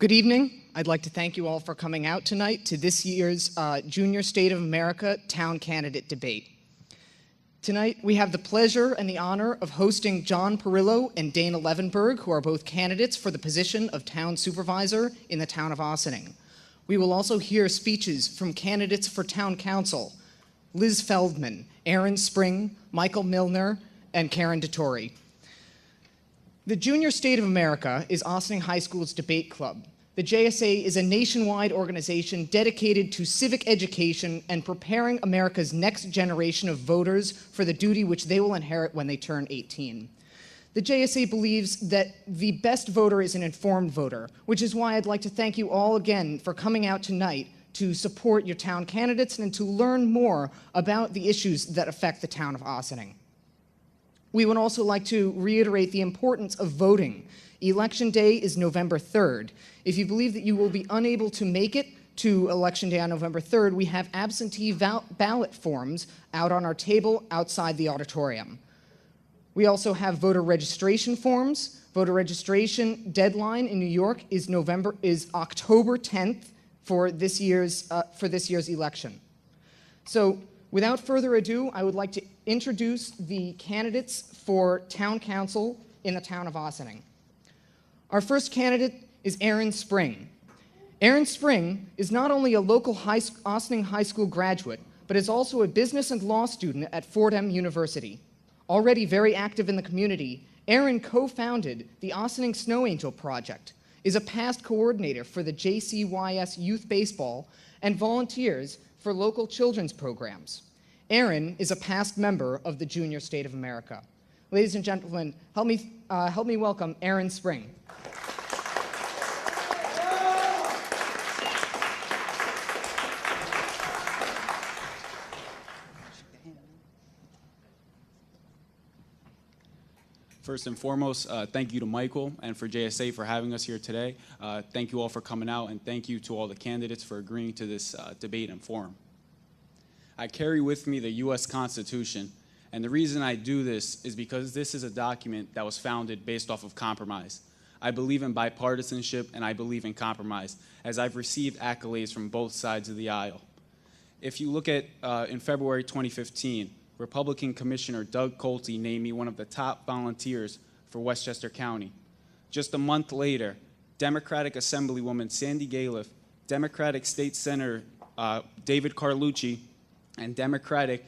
Good evening. I'd like to thank you all for coming out tonight to this year's Junior State of America Town Candidate Debate. Tonight, we have the pleasure and the honor of hosting John Perillo and Dana Levenberg, who are both candidates for the position of Town Supervisor in the town of Ossining. We will also hear speeches from candidates for Town Council, Liz Feldman, Aaron Spring, Michael Milner, and Karen DeTore. The Junior State of America is Ossining High School's debate club. The JSA is a nationwide organization dedicated to civic education and preparing America's next generation of voters for the duty which they will inherit when they turn 18. The JSA believes that the best voter is an informed voter, which is why I'd like to thank you all again for coming out tonight to support your town candidates and to learn more about the issues that affect the town of Ossining. We would also like to reiterate the importance of voting. Election Day is November 3rd. If you believe that you will be unable to make it to Election Day on November 3rd, we have absentee ballot forms out on our table outside the auditorium. We also have voter registration forms. Voter registration deadline in New York is October 10th for this year's election. So, without further ado, I would like to introduce the candidates for Town Council in the town of Ossining. Our first candidate is Aaron Spring. Aaron Spring is not only a local Ossining High School graduate, but is also a business and law student at Fordham University. Already very active in the community, Aaron co-founded the Ossining Snow Angel Project, is a past coordinator for the JCYS Youth Baseball, and volunteers for local children's programs. Aaron is a past member of the Junior State of America. Ladies and gentlemen, help me welcome Aaron Spring. First and foremost, thank you to Michael and for JSA for having us here today. Thank you all for coming out, and thank you to all the candidates for agreeing to this debate and forum. I carry with me the U.S. Constitution, and the reason I do this is because this is a document that was founded based off of compromise. I believe in bipartisanship, and I believe in compromise, as I've received accolades from both sides of the aisle. If you look at, in February 2015, Republican Commissioner Doug Colte named me one of the top volunteers for Westchester County. Just a month later, Democratic Assemblywoman Sandy Galiff, Democratic State Senator David Carlucci, and Democratic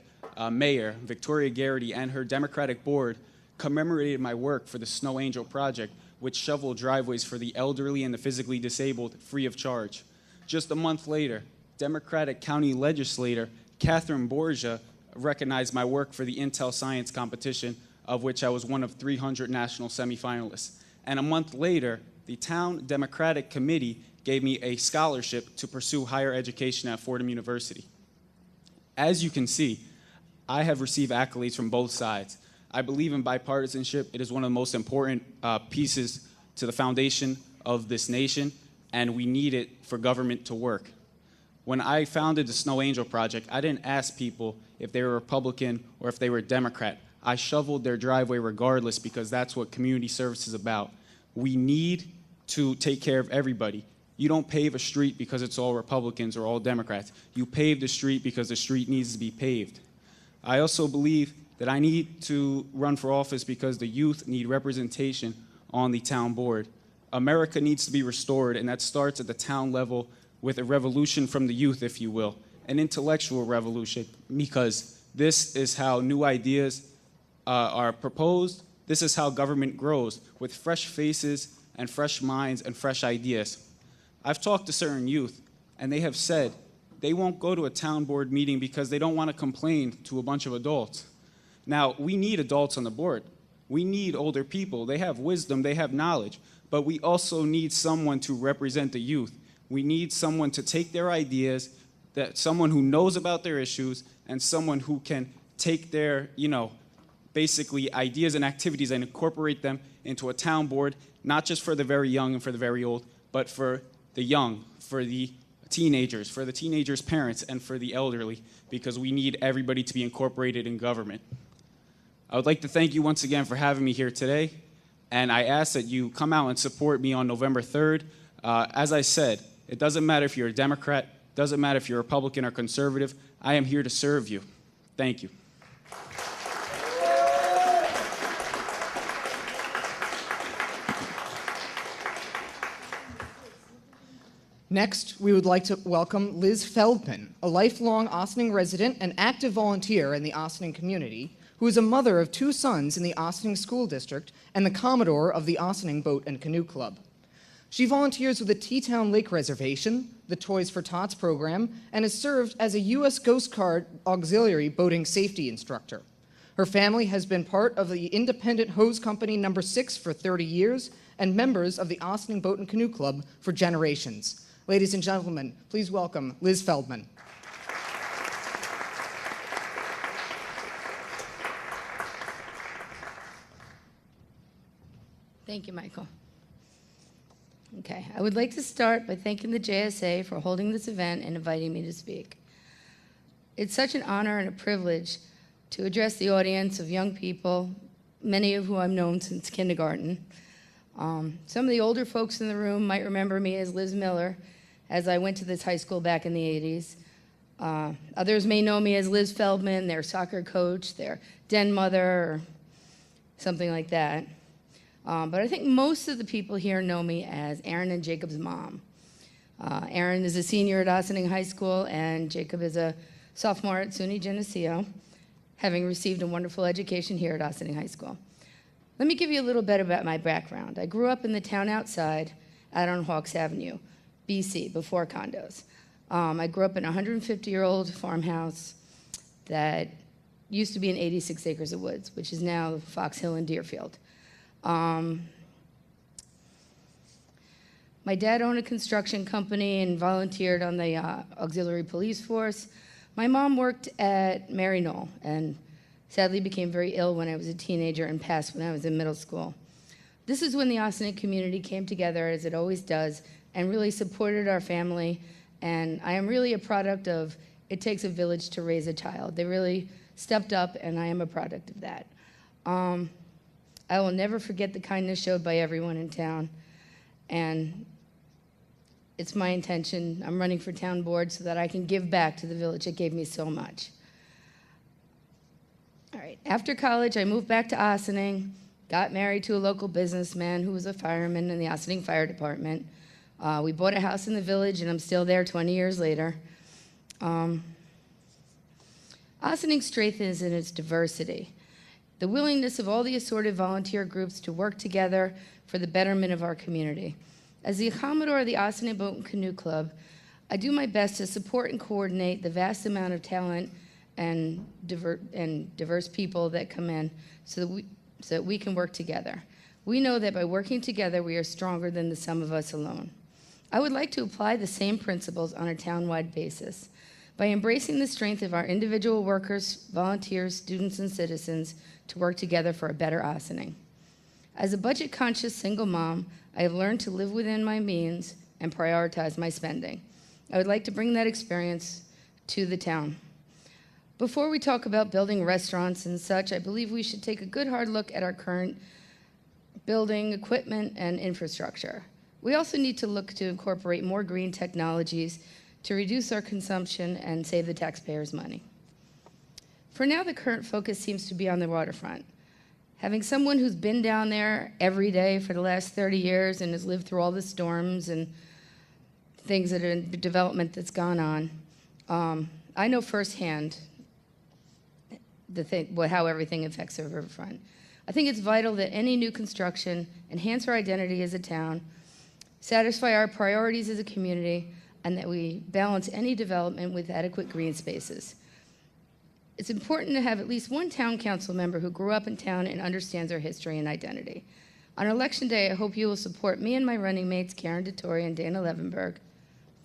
Mayor Victoria Garrity and her Democratic board commemorated my work for the Snow Angel Project, which shoveled driveways for the elderly and the physically disabled free of charge. Just a month later, Democratic County Legislator Catherine Borgia recognized my work for the Intel Science Competition, of which I was one of 300 national semifinalists. And a month later, the Town Democratic Committee gave me a scholarship to pursue higher education at Fordham University. As you can see, I have received accolades from both sides. I believe in bipartisanship. It is one of the most important pieces to the foundation of this nation, and we need it for government to work. When I founded the Snow Angel Project, I didn't ask people if they were Republican or if they were Democrat. I shoveled their driveway regardless, because that's what community service is about. We need to take care of everybody. You don't pave a street because it's all Republicans or all Democrats. You pave the street because the street needs to be paved. I also believe that I need to run for office because the youth need representation on the town board. America needs to be restored, and that starts at the town level with a revolution from the youth, if you will, an intellectual revolution, because this is how new ideas are proposed. This is how government grows, with fresh faces and fresh minds and fresh ideas. I've talked to certain youth, and they have said they won't go to a town board meeting because they don't want to complain to a bunch of adults. Now, we need adults on the board. We need older people. They have wisdom, they have knowledge, but we also need someone to represent the youth. We need someone to take their ideas, someone who knows about their issues, and someone who can take their, basically ideas and activities and incorporate them into a town board, not just for the very young and for the very old, but for the young, for the teenagers' parents, and for the elderly, because we need everybody to be incorporated in government. I would like to thank you once again for having me here today, and I ask that you come out and support me on November 3rd. As I said, it doesn't matter if you're a Democrat, doesn't matter if you're Republican or conservative. I am here to serve you. Thank you. Next, we would like to welcome Liz Feldman, a lifelong Ossining resident and active volunteer in the Ossining community, who is a mother of 2 sons in the Ossining School District and the Commodore of the Ossining Boat and Canoe Club. She volunteers with the Teatown Lake Reservation, the Toys for Tots program, and has served as a U.S. Coast Guard Auxiliary boating safety instructor. Her family has been part of the Independent Hose Company No. 6 for 30 years and members of the Ossining Boat and Canoe Club for generations. Ladies and gentlemen, please welcome Liz Feldman. Thank you, Michael. Okay, I would like to start by thanking the JSA for holding this event and inviting me to speak. It's such an honor and a privilege to address the audience of young people, many of whom I've known since kindergarten. Some of the older folks in the room might remember me as Liz Miller, as I went to this high school back in the 80s. Others may know me as Liz Feldman, their soccer coach, their den mother, or something like that. But I think most of the people here know me as Aaron and Jacob's mom. Aaron is a senior at Ossining High School, and Jacob is a sophomore at SUNY Geneseo, having received a wonderful education here at Ossining High School. Let me give you a little bit about my background. I grew up in the town outside, out on Hawks Avenue, BC, before condos. I grew up in a 150-year-old farmhouse that used to be in 86 acres of woods, which is now Fox Hill and Deerfield. My dad owned a construction company and volunteered on the auxiliary police force. My mom worked at Mary Knoll and sadly became very ill when I was a teenager and passed when I was in middle school. This is when the Ossining community came together, as it always does, and really supported our family. And I am really a product of it takes a village to raise a child. They really stepped up, and I am a product of that. I will never forget the kindness showed by everyone in town. And it's my intention, I'm running for town board so that I can give back to the village that gave me so much. All right, after college, I moved back to Ossining, got married to a local businessman who was a fireman in the Ossining Fire Department. We bought a house in the village, and I'm still there 20 years later. Ossining's strength is in its diversity, the willingness of all the assorted volunteer groups to work together for the betterment of our community. As the Commodore of the Ossining Boat and Canoe Club, I do my best to support and coordinate the vast amount of talent and diverse people that come in so that we can work together. We know that by working together, we are stronger than the sum of us alone. I would like to apply the same principles on a town-wide basis. By embracing the strength of our individual workers, volunteers, students, and citizens to work together for a better Ossining. As a budget-conscious single mom, I have learned to live within my means and prioritize my spending. I would like to bring that experience to the town. Before we talk about building restaurants and such, I believe we should take a good hard look at our current building, equipment, and infrastructure. We also need to look to incorporate more green technologies to reduce our consumption and save the taxpayers money. For now, the current focus seems to be on the waterfront. Having someone who's been down there every day for the last 30 years and has lived through all the storms and things that are in development that's gone on, I know firsthand how everything affects the riverfront. I think it's vital that any new construction enhance our identity as a town, satisfy our priorities as a community, and that we balance any development with adequate green spaces. It's important to have at least one town council member who grew up in town and understands our history and identity. On election day, I hope you will support me and my running mates, Karen DeTore and Dana Levenberg.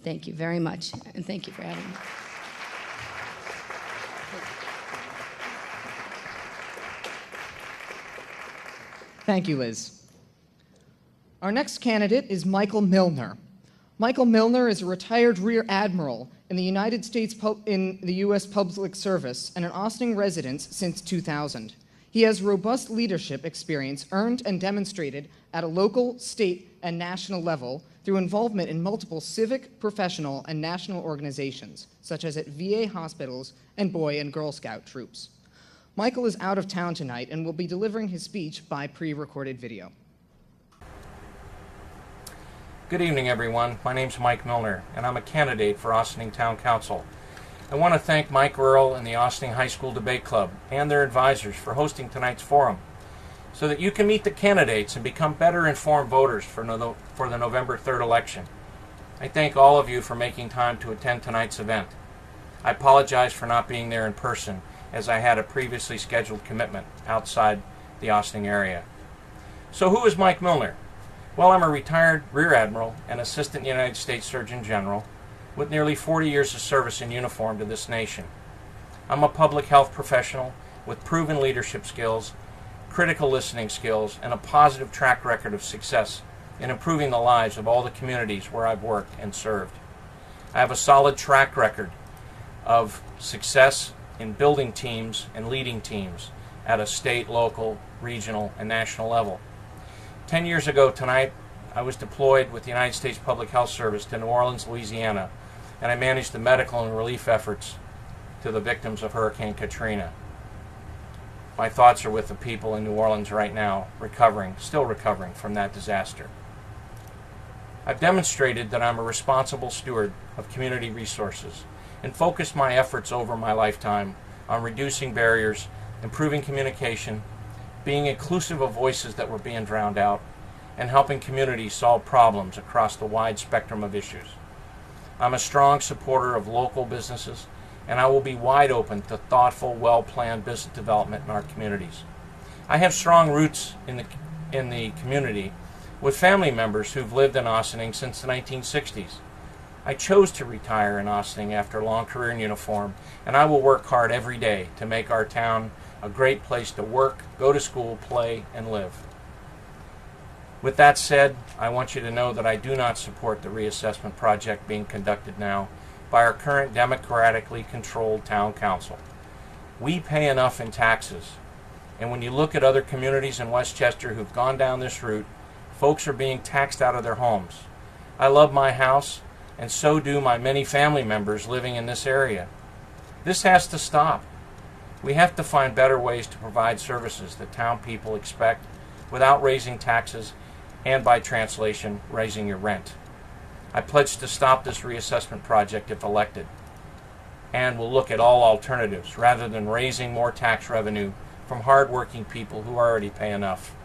Thank you very much, and thank you for having me. Thank you, Liz. Our next candidate is Michael Milner. Michael Milner is a retired Rear Admiral in the United States in the U.S. Public Service and an Ossining resident since 2000. He has robust leadership experience earned and demonstrated at a local, state, and national level through involvement in multiple civic, professional, and national organizations, such as at VA hospitals and Boy and Girl Scout troops. Michael is out of town tonight and will be delivering his speech by pre-recorded video. Good evening, everyone. My name's Mike Milner, and I'm a candidate for Ossining Town Council. I want to thank Mike Earl and the Ossining High School Debate Club and their advisors for hosting tonight's forum so that you can meet the candidates and become better informed voters for the November 3rd election. I thank all of you for making time to attend tonight's event. I apologize for not being there in person, as I had a previously scheduled commitment outside the Ossining area. So who is Mike Milner? Well, I'm a retired Rear Admiral and Assistant United States Surgeon General with nearly 40 years of service in uniform to this nation. I'm a public health professional with proven leadership skills, critical listening skills, and a positive track record of success in improving the lives of all the communities where I've worked and served. I have a solid track record of success in building teams and leading teams at a state, local, regional, and national level. 10 years ago tonight, I was deployed with the United States Public Health Service to New Orleans, Louisiana, and I managed the medical and relief efforts to the victims of Hurricane Katrina. My thoughts are with the people in New Orleans right now, still recovering from that disaster. I've demonstrated that I'm a responsible steward of community resources and focused my efforts over my lifetime on reducing barriers, improving communication, being inclusive of voices that were being drowned out, and helping communities solve problems across the wide spectrum of issues. I'm a strong supporter of local businesses, and I will be wide open to thoughtful, well-planned business development in our communities. I have strong roots in the community with family members who've lived in Ossining since the 1960s. I chose to retire in Ossining after a long career in uniform, and I will work hard every day to make our town a great place to work, go to school, play, and live. With that said, I want you to know that I do not support the reassessment project being conducted now by our current democratically controlled town council. We pay enough in taxes, and when you look at other communities in Westchester who've gone down this route, folks are being taxed out of their homes. I love my house, and so do my many family members living in this area. This has to stop. We have to find better ways to provide services that town people expect without raising taxes and, by translation, raising your rent. I pledge to stop this reassessment project if elected, and will look at all alternatives rather than raising more tax revenue from hardworking people who already pay enough.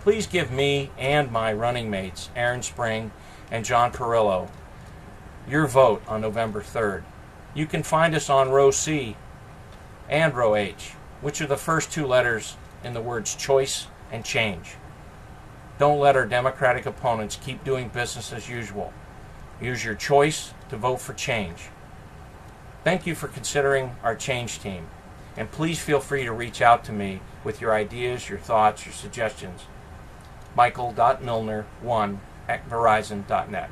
Please give me and my running mates, Aaron Spring and John Perillo, your vote on November 3rd. You can find us on row C and row H, which are the first two letters in the words choice and change. Don't let our Democratic opponents keep doing business as usual. Use your choice to vote for change. Thank you for considering our change team, and please feel free to reach out to me with your ideas, your thoughts, your suggestions. michael.milner1@verizon.net.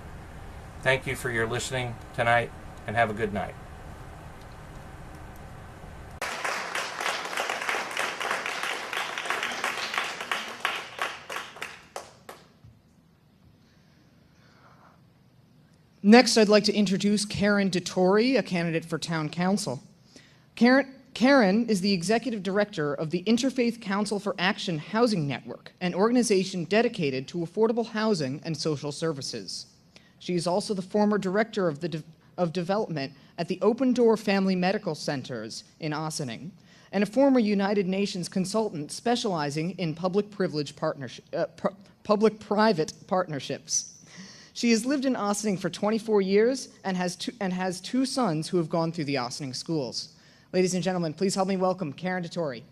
Thank you for your listening tonight, and have a good night. Next, I'd like to introduce Karen DeTore, a candidate for Town Council. Karen is the Executive Director of the Interfaith Council for Action Housing Network, an organization dedicated to affordable housing and social services. She is also the former Director of Development at the Open Door Family Medical Centers in Ossining, and a former United Nations consultant specializing in public-private partnerships. She has lived in Ossining for 24 years and has two sons who have gone through the Ossining schools. Ladies and gentlemen, please help me welcome Karen DeTore.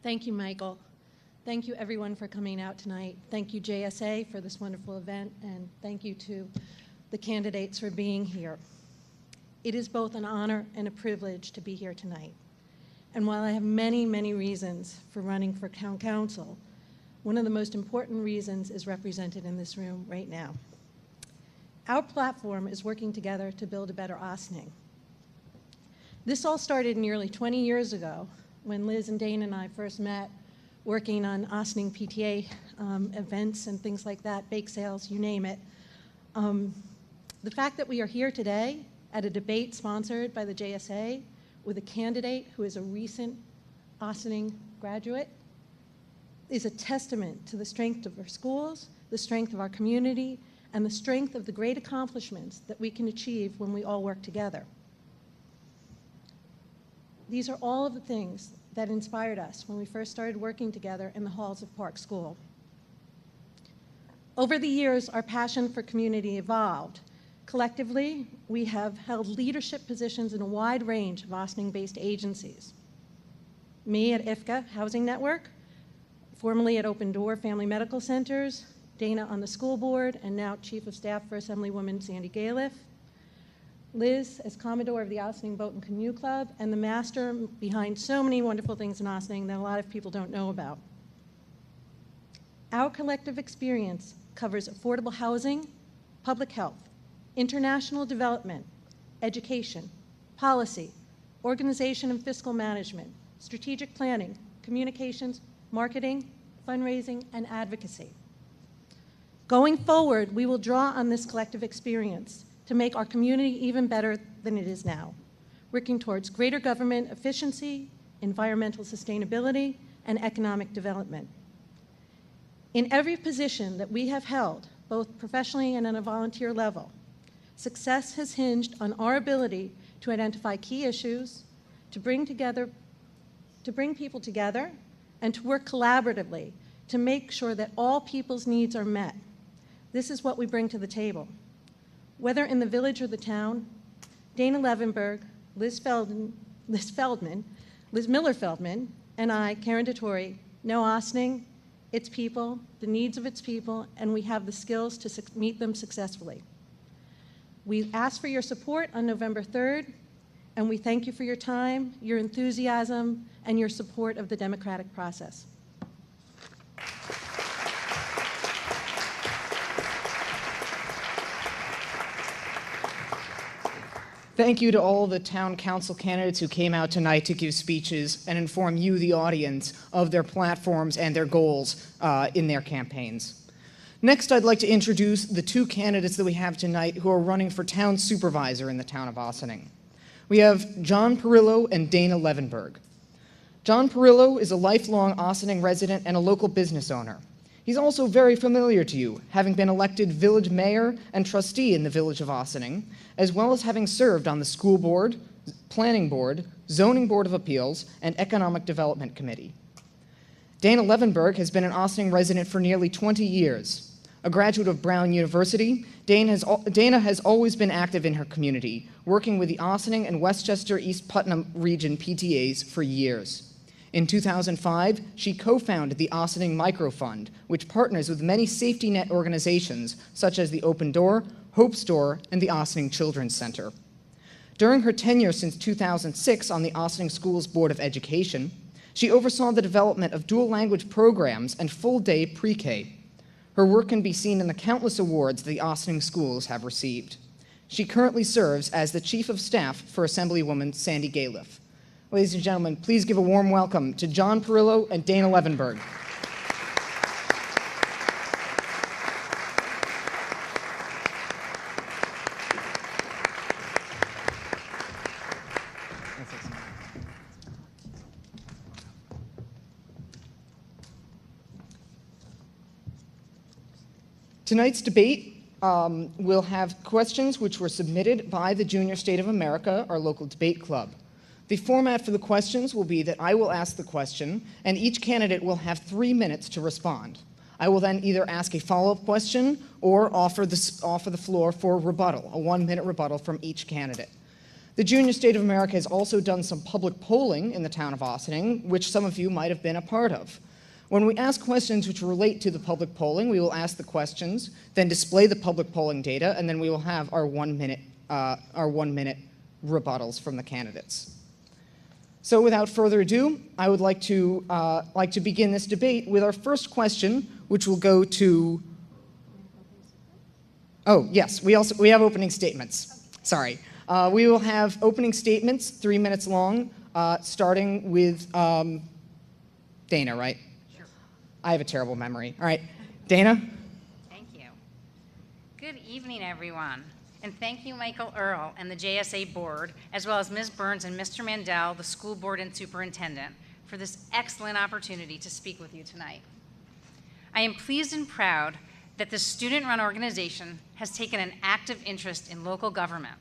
Thank you, Michael. Thank you, everyone, for coming out tonight. Thank you, JSA, for this wonderful event, and thank you to the candidates for being here. It is both an honor and a privilege to be here tonight. And while I have many, many reasons for running for town council, one of the most important reasons is represented in this room right now. Our platform is working together to build a better Ossining. This all started nearly 20 years ago when Liz and Dana and I first met working on Ossining PTA events and things like that, bake sales, you name it. The fact that we are here today at a debate sponsored by the JSA with a candidate who is a recent Ossining graduate is a testament to the strength of our schools, the strength of our community, and the strength of the great accomplishments that we can achieve when we all work together. These are all of the things that inspired us when we first started working together in the halls of Park School. Over the years, our passion for community evolved. Collectively, we have held leadership positions in a wide range of Ossining-based agencies. Me at IFCA Housing Network, formerly at Open Door Family Medical Centers, Dana on the school board, and now Chief of Staff for Assemblywoman Sandy Galiff. Liz as Commodore of the Ossining Boat and Canoe Club, and the master behind so many wonderful things in Ossining that a lot of people don't know about. Our collective experience covers affordable housing, public health, international development, education, policy, organization and fiscal management, strategic planning, communications, marketing, fundraising, and advocacy. Going forward, we will draw on this collective experience to make our community even better than it is now, working towards greater government efficiency, environmental sustainability, and economic development. In every position that we have held, both professionally and on a volunteer level, success has hinged on our ability to identify key issues, to bring people together, and to work collaboratively to make sure that all people's needs are met. This is what we bring to the table. Whether in the village or the town, Dana Levenberg, Liz Miller Feldman, and I, Karen DeTore, know Ossining, its people, the needs of its people, and we have the skills to meet them successfully. We ask for your support on November 3rd, and we thank you for your time, your enthusiasm, and your support of the democratic process. Thank you to all the town council candidates who came out tonight to give speeches and inform you, the audience, of their platforms and their goals in their campaigns. Next, I'd like to introduce the two candidates that we have tonight who are running for town supervisor in the town of Ossining. We have John Perillo and Dana Levenberg. John Perillo is a lifelong Ossining resident and a local business owner. He's also very familiar to you, having been elected village mayor and trustee in the village of Ossining, as well as having served on the school board, planning board, zoning board of appeals, and economic development committee. Dana Levenberg has been an Ossining resident for nearly 20 years. A graduate of Brown University, Dana has always been active in her community, working with the Ossining and Westchester East Putnam region PTAs for years. In 2005, she co-founded the Ossining Microfund, which partners with many safety net organizations such as the Open Door, Hope Store, and the Ossining Children's Center. During her tenure since 2006 on the Ossining Schools Board of Education, she oversaw the development of dual language programs and full-day pre-K. Her work can be seen in the countless awards the Ossining schools have received. She currently serves as the Chief of Staff for Assemblywoman Sandy Galiff. Ladies and gentlemen, please give a warm welcome to John Perillo and Dana Levenberg. Tonight's debate will have questions which were submitted by the Junior State of America, our local debate club. The format for the questions will be that I will ask the question, and each candidate will have 3 minutes to respond. I will then either ask a follow-up question or offer the floor for rebuttal, a 1-minute rebuttal from each candidate. The Junior State of America has also done some public polling in the town of Ossining, which some of you might have been a part of. When we ask questions which relate to the public polling, we will ask the questions, then display the public polling data, and then we will have our 1-minute rebuttals from the candidates. So without further ado, I would like to begin this debate with our first question, which will go to Oh, yes, we have opening statements. Sorry. We will have opening statements, 3 minutes long, starting with Dana, right? Sure. I have a terrible memory. All right, Dana? Thank you. Good evening, everyone. And thank you, Michael Earl and the JSA board, as well as Ms. Burns and Mr. Mandel, the school board and superintendent, for this excellent opportunity to speak with you tonight. I am pleased and proud that this student-run organization has taken an active interest in local government.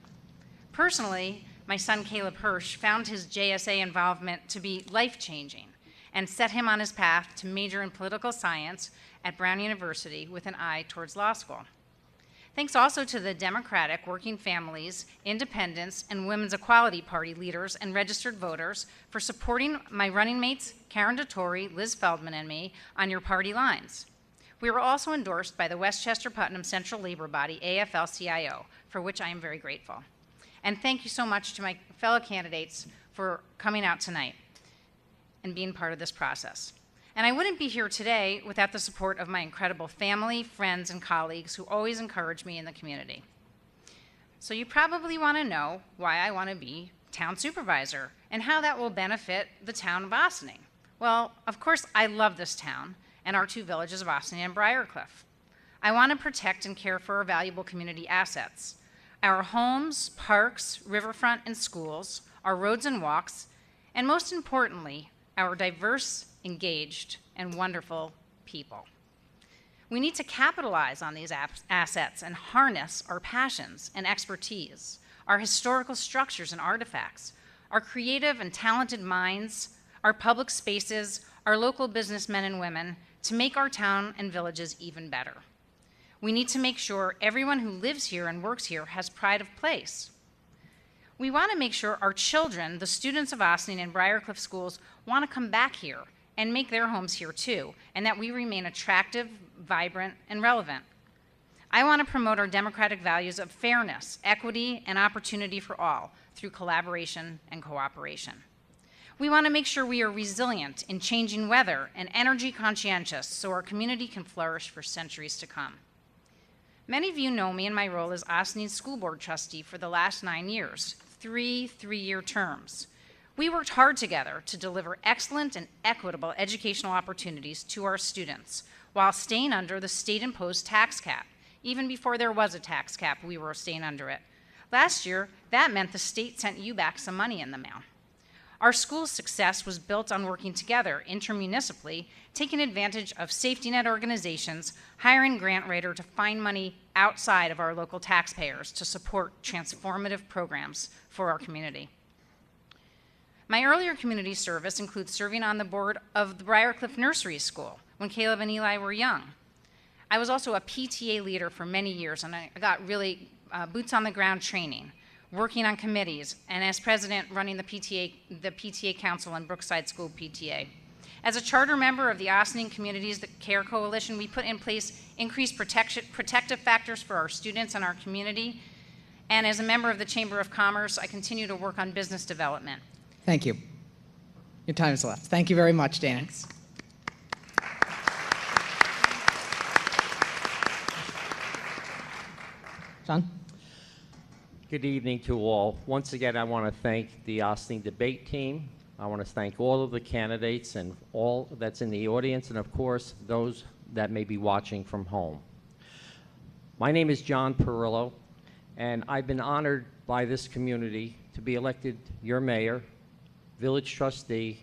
Personally, my son Caleb Hirsch found his JSA involvement to be life-changing and set him on his path to major in political science at Brown University with an eye towards law school. Thanks also to the Democratic, Working Families, Independents, and Women's Equality Party leaders and registered voters for supporting my running mates, Karen DeTore, Liz Feldman, and me on your party lines. We were also endorsed by the Westchester Putnam Central Labor Body, AFL-CIO, for which I am very grateful. And thank you so much to my fellow candidates for coming out tonight and being part of this process. And I wouldn't be here today without the support of my incredible family, friends, and colleagues who always encourage me in the community. So you probably want to know why I want to be town supervisor and how that will benefit the town of Ossining. Well, of course, I love this town and our two villages of Ossining and Briarcliff. I want to protect and care for our valuable community assets. Our homes, parks, riverfront, and schools, our roads and walks, and most importantly, our diverse, engaged, and wonderful people. We need to capitalize on these assets and harness our passions and expertise, our historical structures and artifacts, our creative and talented minds, our public spaces, our local businessmen and women to make our town and villages even better. We need to make sure everyone who lives here and works here has pride of place. We want to make sure our children, the students of Ossining and Briarcliff schools, want to come back here and make their homes here too, and that we remain attractive, vibrant, and relevant. I want to promote our democratic values of fairness, equity, and opportunity for all through collaboration and cooperation. We want to make sure we are resilient in changing weather and energy conscientious so our community can flourish for centuries to come. Many of you know me in my role as Ossining School Board trustee for the last 9 years, 3 three-year terms. We worked hard together to deliver excellent and equitable educational opportunities to our students while staying under the state-imposed tax cap. Even before there was a tax cap, we were staying under it. Last year, that meant the state sent you back some money in the mail. Our school's success was built on working together intermunicipally, taking advantage of safety net organizations, hiring grant writer to find money outside of our local taxpayers to support transformative programs for our community. My earlier community service includes serving on the board of the Briarcliff Nursery School when Caleb and Eli were young. I was also a PTA leader for many years, and I got really boots on the ground training, working on committees, and as president, running the PTA Council and Brookside School PTA. As a charter member of the Ossining Communities Care Coalition, we put in place increased protective factors for our students and our community. And as a member of the Chamber of Commerce, I continue to work on business development. Thank you. Your time is left. Thank you very much, Dana. Thanks. John? Good evening to all. Once again, I want to thank the Ossining debate team. I want to thank all of the candidates and all that's in the audience, and of course, those that may be watching from home. My name is John Perillo, and I've been honored by this community to be elected your mayor, village trustee,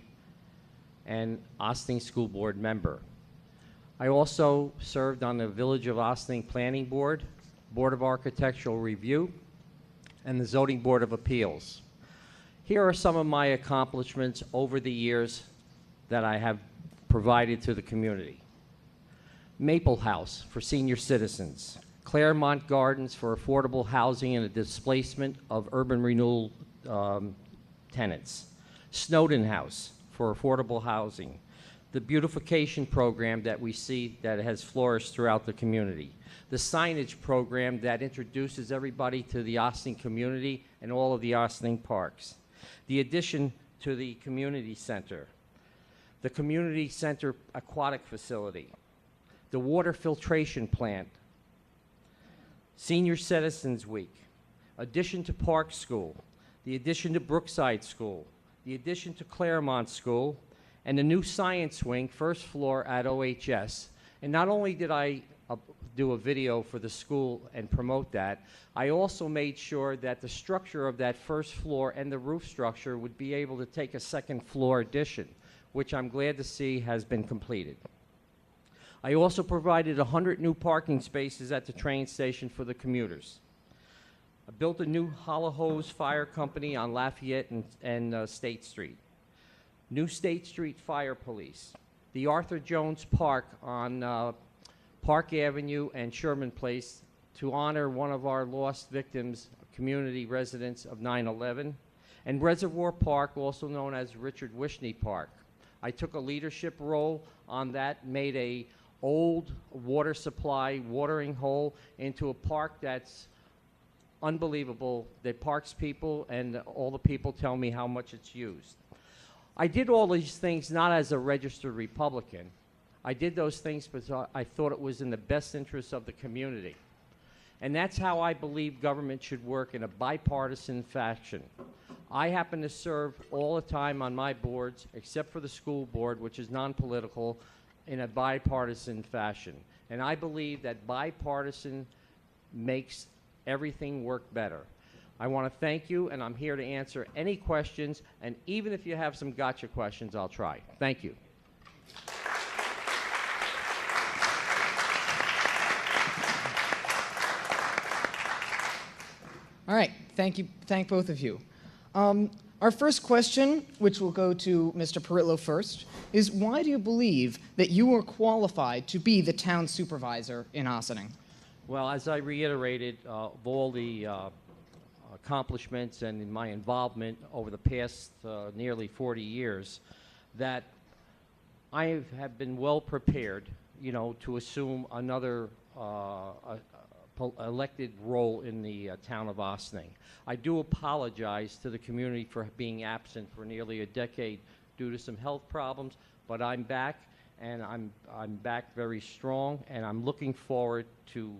and Ossining School Board member. I also served on the Village of Ossining Planning Board, Board of Architectural Review, and the Zoning Board of Appeals. Here are some of my accomplishments over the years that I have provided to the community. Maple House for senior citizens, Claremont Gardens for affordable housing and the displacement of urban renewal tenants, Snowden House for affordable housing, the beautification program that we see that has flourished throughout the community, the signage program that introduces everybody to the Ossining community and all of the Ossining parks, the addition to the community center, the community center aquatic facility, the water filtration plant, Senior Citizens Week, addition to Park School, the addition to Brookside School, the addition to Claremont School, and the new science wing, first floor at OHS. And not only did I do a video for the school and promote that, I also made sure that the structure of that first floor and the roof structure would be able to take a second floor addition, which I'm glad to see has been completed. I also provided 100 new parking spaces at the train station for the commuters. I built a new Hollow Hose Fire Company on Lafayette and State Street. New State Street Fire Police. The Arthur Jones Park on Park Avenue and Sherman Place to honor one of our lost victims, community residents of 9/11. And Reservoir Park, also known as Richard Wishney Park. I took a leadership role on that, made a old water supply watering hole into a park that's unbelievable. That parks people and all the people tell me how much it's used. I did all these things not as a registered Republican. I did those things because I thought it was in the best interest of the community. And that's how I believe government should work, in a bipartisan fashion. I happen to serve all the time on my boards, except for the school board, which is non-political, in a bipartisan fashion. And I believe that bipartisan makes everything work better. I want to thank you, and I'm here to answer any questions, and even if you have some gotcha questions, I'll try. Thank you. All right, thank both of you. Our first question, which will go to Mr. Perillo first, is why do you believe that you are qualified to be the town supervisor in Ossining? Well, as I reiterated, of all the accomplishments and in my involvement over the past nearly 40 years, that I have been well prepared, to assume another elected role in the town of Ossining. I do apologize to the community for being absent for nearly a decade due to some health problems, but I'm back, and I'm back very strong, and I'm looking forward to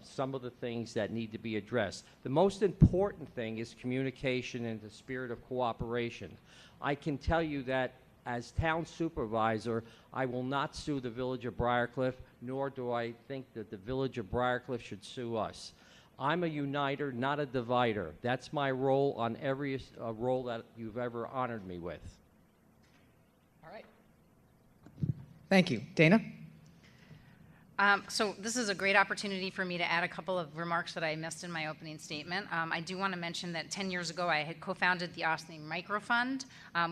some of the things that need to be addressed. The most important thing is communication and the spirit of cooperation. I can tell you that as town supervisor, I will not sue the Village of Briarcliff, nor do I think that the Village of Briarcliff should sue us. I'm a uniter, not a divider. That's my role on every role that you've ever honored me with. All right. Thank you. Dana? So this is a great opportunity for me to add a couple of remarks that I missed in my opening statement. I do want to mention that 10 years ago I had co-founded the Ossining Microfund,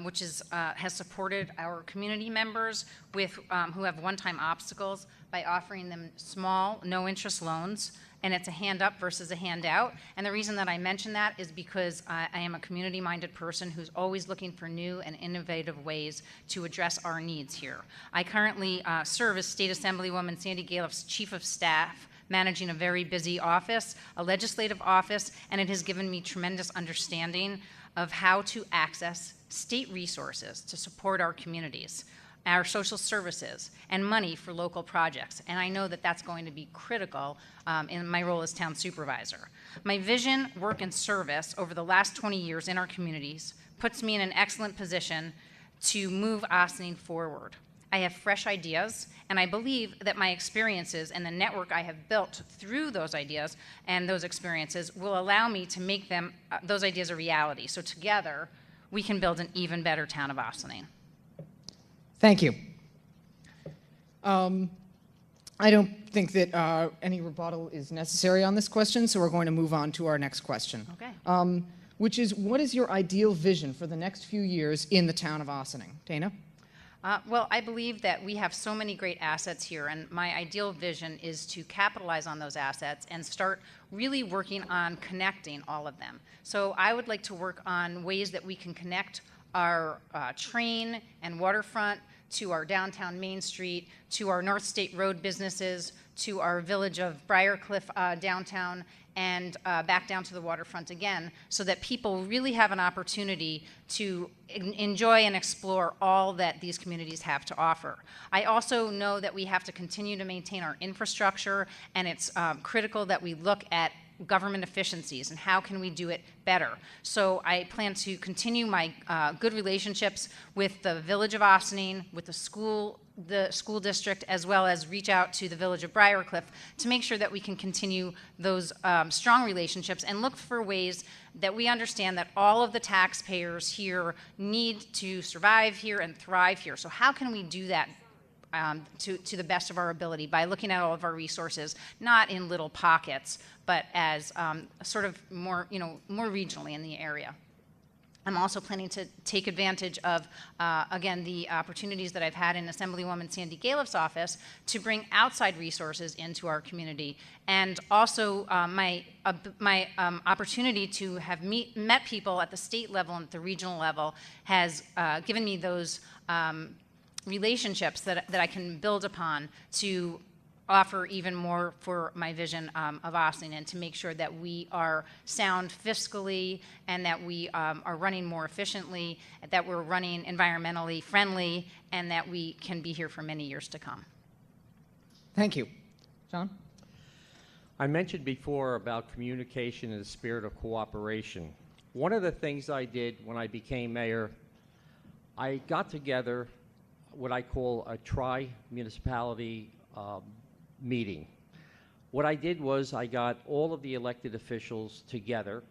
which has supported our community members who have one-time obstacles by offering them small, no-interest loans. And it's a hand up versus a handout. And the reason that I mention that is because I am a community-minded person who's always looking for new and innovative ways to address our needs here. I currently serve as State Assemblywoman Sandy Galiff's Chief of Staff, managing a very busy office, a legislative office, and it has given me tremendous understanding of how to access state resources to support our communities, our social services, and money for local projects. And I know that that's going to be critical in my role as town supervisor. My vision, work, and service over the last 20 years in our communities puts me in an excellent position to move Ossining forward. I have fresh ideas, and I believe that my experiences and the network I have built through those ideas and those experiences will allow me to make those ideas a reality. So together, we can build an even better town of Ossining. Thank you. I don't think that any rebuttal is necessary on this question, so we're going to move on to our next question. Okay. Which is, what is your ideal vision for the next few years in the town of Ossining? Dana? Well, I believe that we have so many great assets here, and my ideal vision is to capitalize on those assets and start really working on connecting all of them. So I would like to work on ways that we can connect our train and waterfront to our downtown Main Street, to our North State Road businesses, to our village of Briarcliff downtown and back down to the waterfront again, so that people really have an opportunity to enjoy and explore all that these communities have to offer. I also know that we have to continue to maintain our infrastructure, and it's critical that we look at government efficiencies and how can we do it better. So I plan to continue my good relationships with the Village of Ossining, with the school district, as well as reach out to the Village of Briarcliff to make sure that we can continue those strong relationships and look for ways that we understand that all of the taxpayers here need to survive here and thrive here. So how can we do that to the best of our ability by looking at all of our resources, not in little pockets, but as sort of more, more regionally in the area. I'm also planning to take advantage of, again, the opportunities that I've had in Assemblywoman Sandy Galiff's office to bring outside resources into our community. And also my opportunity to have met people at the state level and at the regional level has given me those relationships that I can build upon to offer even more for my vision of Ossining, and to make sure that we are sound fiscally and that we are running more efficiently, that we're running environmentally friendly, and that we can be here for many years to come. Thank you. John? I mentioned before about communication and the spirit of cooperation. One of the things I did when I became mayor, I got together what I call a tri-municipality meeting. What I did was I got all of the elected officials together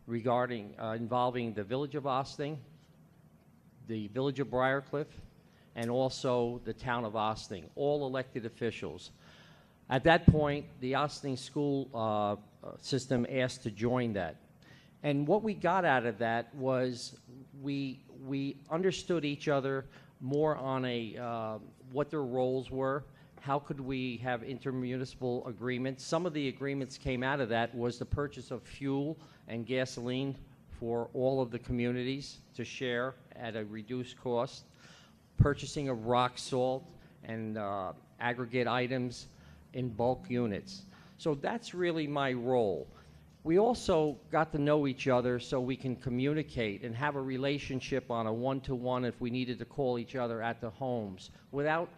regarding involving the Village of Ossining, the Village of Briarcliff, and also the Town of Ossining, all elected officials. At that point, the Ossining school system asked to join that. And what we got out of that was we understood each other more on what their roles were. How could we have intermunicipal agreements? Some of the agreements came out of that was the purchase of fuel and gasoline for all of the communities to share at a reduced cost, purchasing of rock salt and aggregate items in bulk units. So that's really my role. We also got to know each other so we can communicate and have a relationship on a one-to-one if we needed to call each other at the homes without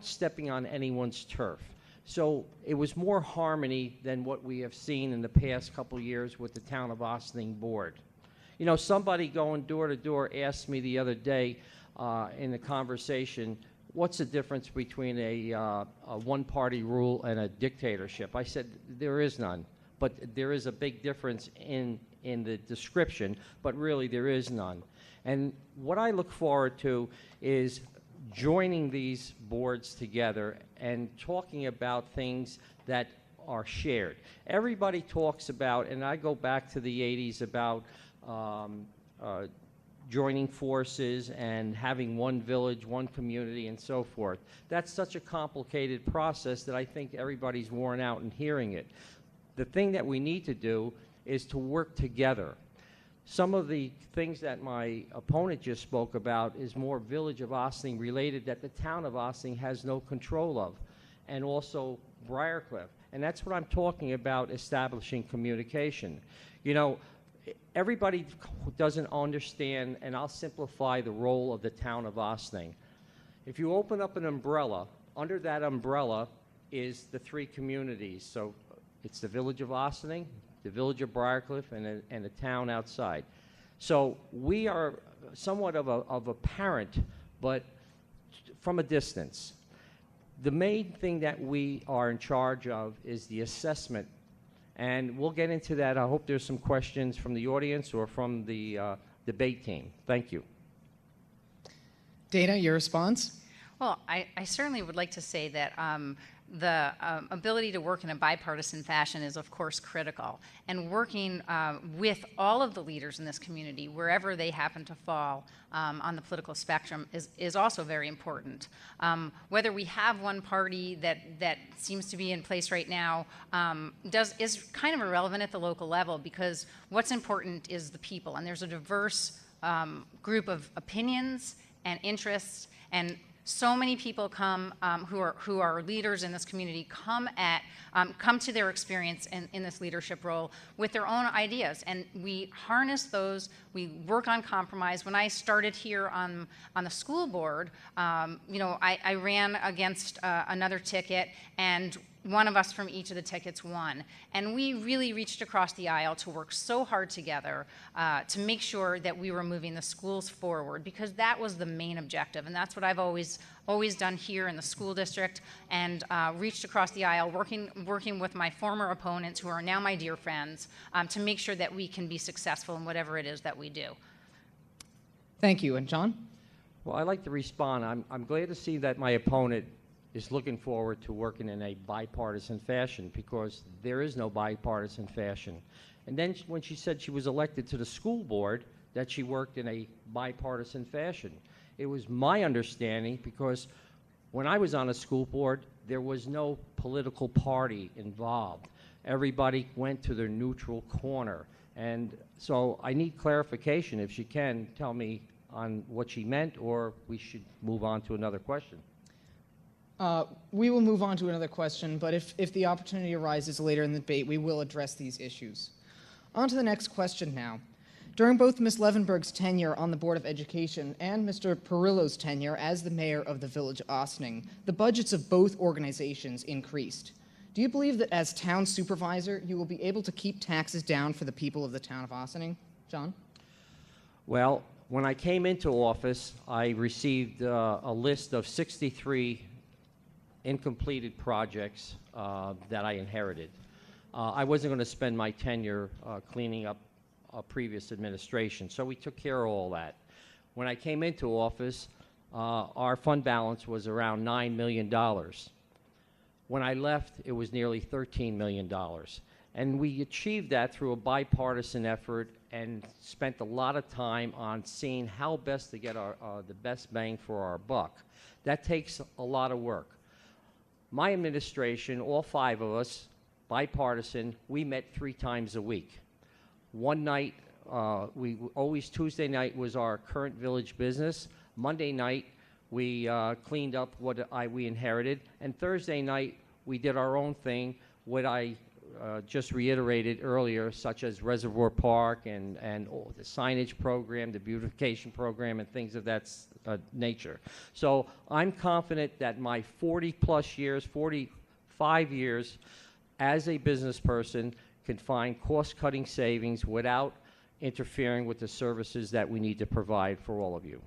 stepping on anyone's turf. So it was more harmony than what we have seen in the past couple years with the Town of Ossining board. You know, somebody going door to door asked me the other day in the conversation, what's the difference between a one-party rule and a dictatorship? I said, there is none. But there is a big difference in the description, but really there is none. And what I look forward to is joining these boards together and talking about things that are shared. Everybody talks about, and I go back to the 80s, about joining forces and having one village, one community, and so forth. That's such a complicated process that I think everybody's worn out in hearing it. The thing that we need to do is to work together. Some of the things that my opponent just spoke about is more Village of Ossining related that the Town of Ossining has no control of, and also Briarcliff. And that's what I'm talking about, establishing communication. You know, everybody doesn't understand, and I'll simplify the role of the Town of Ossining. If you open up an umbrella, under that umbrella is the three communities. So it's the Village of Ossining, the Village of Briarcliff, and a town outside. So we are somewhat of a parent, but from a distance. The main thing that we are in charge of is the assessment, and we'll get into that. I hope there's some questions from the audience or from the debate team. Thank you. Dana, your response? Well, I certainly would like to say that the ability to work in a bipartisan fashion is, of course, critical. And working with all of the leaders in this community, wherever they happen to fall on the political spectrum, is also very important. Whether we have one party that seems to be in place right now is kind of irrelevant at the local level, because what's important is the people. And there's a diverse group of opinions and interests, and So many people come who are leaders in this community come to their experience in this leadership role with their own ideas, and we harness those. We work on compromise. When I started here on the school board, I ran against another ticket, and one of us from each of the tickets won. And we really reached across the aisle to work so hard together to make sure that we were moving the schools forward, because that was the main objective. And that's what I've always done here in the school district, and reached across the aisle working with my former opponents, who are now my dear friends, to make sure that we can be successful in whatever it is that we do. Thank you. And John? Well, I'd like to respond. I'm glad to see that my opponent is looking forward to working in a bipartisan fashion, because there is no bipartisan fashion. And then when she said she was elected to the school board, that she worked in a bipartisan fashion. It was my understanding, because when I was on a school board, there was no political party involved. Everybody went to their neutral corner. And so I need clarification, if she can tell me on what she meant, or we should move on to another question. We will move on to another question, but if the opportunity arises later in the debate, we will address these issues. On to the next question now. During both Ms. Levenberg's tenure on the Board of Education and Mr. Perillo's tenure as the mayor of the Village of Ossining, the budgets of both organizations increased. Do you believe that as town supervisor, you will be able to keep taxes down for the people of the town of Ossining? John? Well, when I came into office, I received a list of 63 incompleted projects that I inherited. I wasn't going to spend my tenure cleaning up a previous administration, so we took care of all that. When I came into office, our fund balance was around $9 million. When I left, it was nearly $13 million. And we achieved that through a bipartisan effort and spent a lot of time on seeing how best to get the best bang for our buck. That takes a lot of work. My administration, all 5 of us, bipartisan, we met 3 times a week. One night, Tuesday night was our current village business. Monday night, we cleaned up what we inherited. And Thursday night, we did our own thing, what I just reiterated earlier, such as Reservoir Park and the signage program, the beautification program, and things of that nature. So I'm confident that my 40-plus years, 45 years as a business person can find cost-cutting savings without interfering with the services that we need to provide for all of you.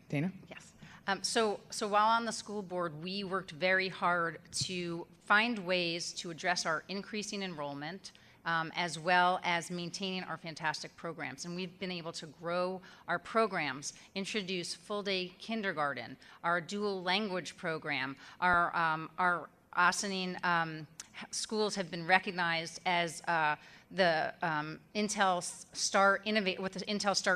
Dana? Yes. So while on the school board, we worked very hard to find ways to address our increasing enrollment, as well as maintaining our fantastic programs. And we've been able to grow our programs, introduce full-day kindergarten, our dual language program, our Ossining schools have been recognized as the Intel Star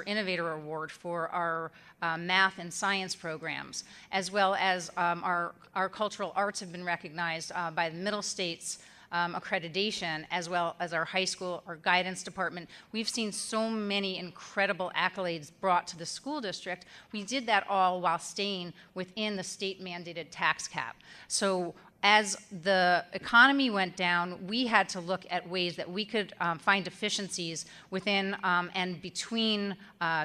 Innovator Award for our math and science programs, as well as our cultural arts have been recognized by the Middle States accreditation, as well as our high school, our guidance department. We've seen so many incredible accolades brought to the school district. We did that all while staying within the state mandated tax cap. So as the economy went down, we had to look at ways that we could find efficiencies within and between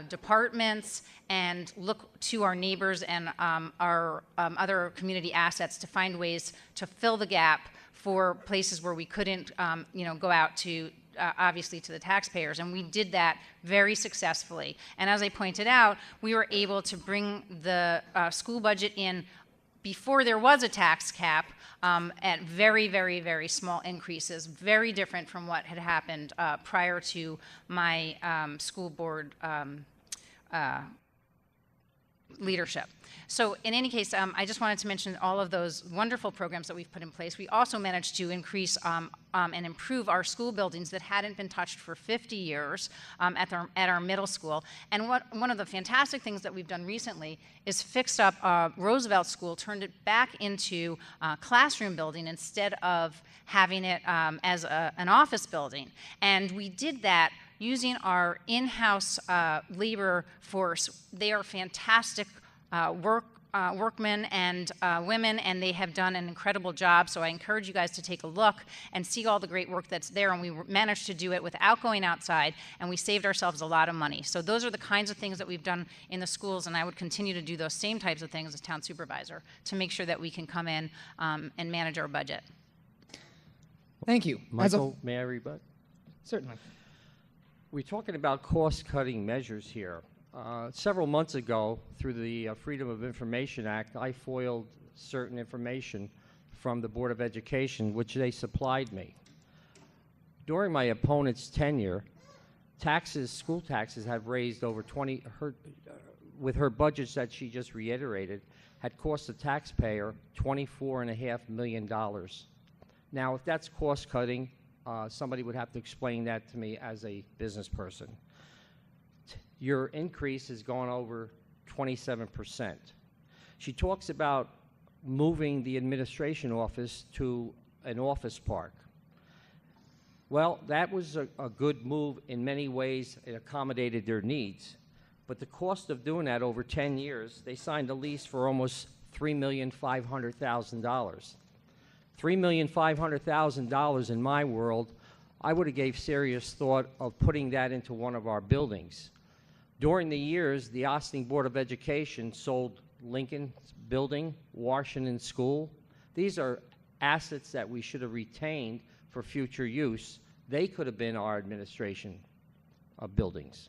departments, and look to our neighbors and our other community assets to find ways to fill the gap for places where we couldn't go out to obviously to the taxpayers, and we did that very successfully. And as I pointed out, we were able to bring the school budget in before there was a tax cap at very, very, very small increases, very different from what had happened prior to my school board leadership. So in any case, I just wanted to mention all of those wonderful programs that we've put in place. We also managed to increase and improve our school buildings that hadn't been touched for 50 years at our middle school. And one of the fantastic things that we've done recently is fixed up Roosevelt School, turned it back into a classroom building instead of having it as an office building. And we did that using our in-house labor force. They are fantastic workmen and women, and they have done an incredible job. So I encourage you guys to take a look and see all the great work that's there. And we managed to do it without going outside, and we saved ourselves a lot of money. So those are the kinds of things that we've done in the schools, and I would continue to do those same types of things as town supervisor to make sure that we can come in and manage our budget. Thank you. Michael, may I rebut? Certainly. We're talking about cost-cutting measures here. Several months ago, through the Freedom of Information Act, I foiled certain information from the Board of Education, which they supplied me. During my opponent's tenure, school taxes have raised over with her budgets that she just reiterated, had cost the taxpayer $24.5 million. Now, if that's cost-cutting, somebody would have to explain that to me as a business person. Your increase has gone over 27%. She talks about moving the administration office to an office park. Well, that was a good move in many ways. It accommodated their needs. But the cost of doing that over 10 years, they signed a lease for almost $3,500,000. $3,500,000 in my world, I would have gave serious thought of putting that into one of our buildings. During the years, the Ossining Board of Education sold Lincoln Building, Washington School. These are assets that we should have retained for future use. They could have been our administration of buildings.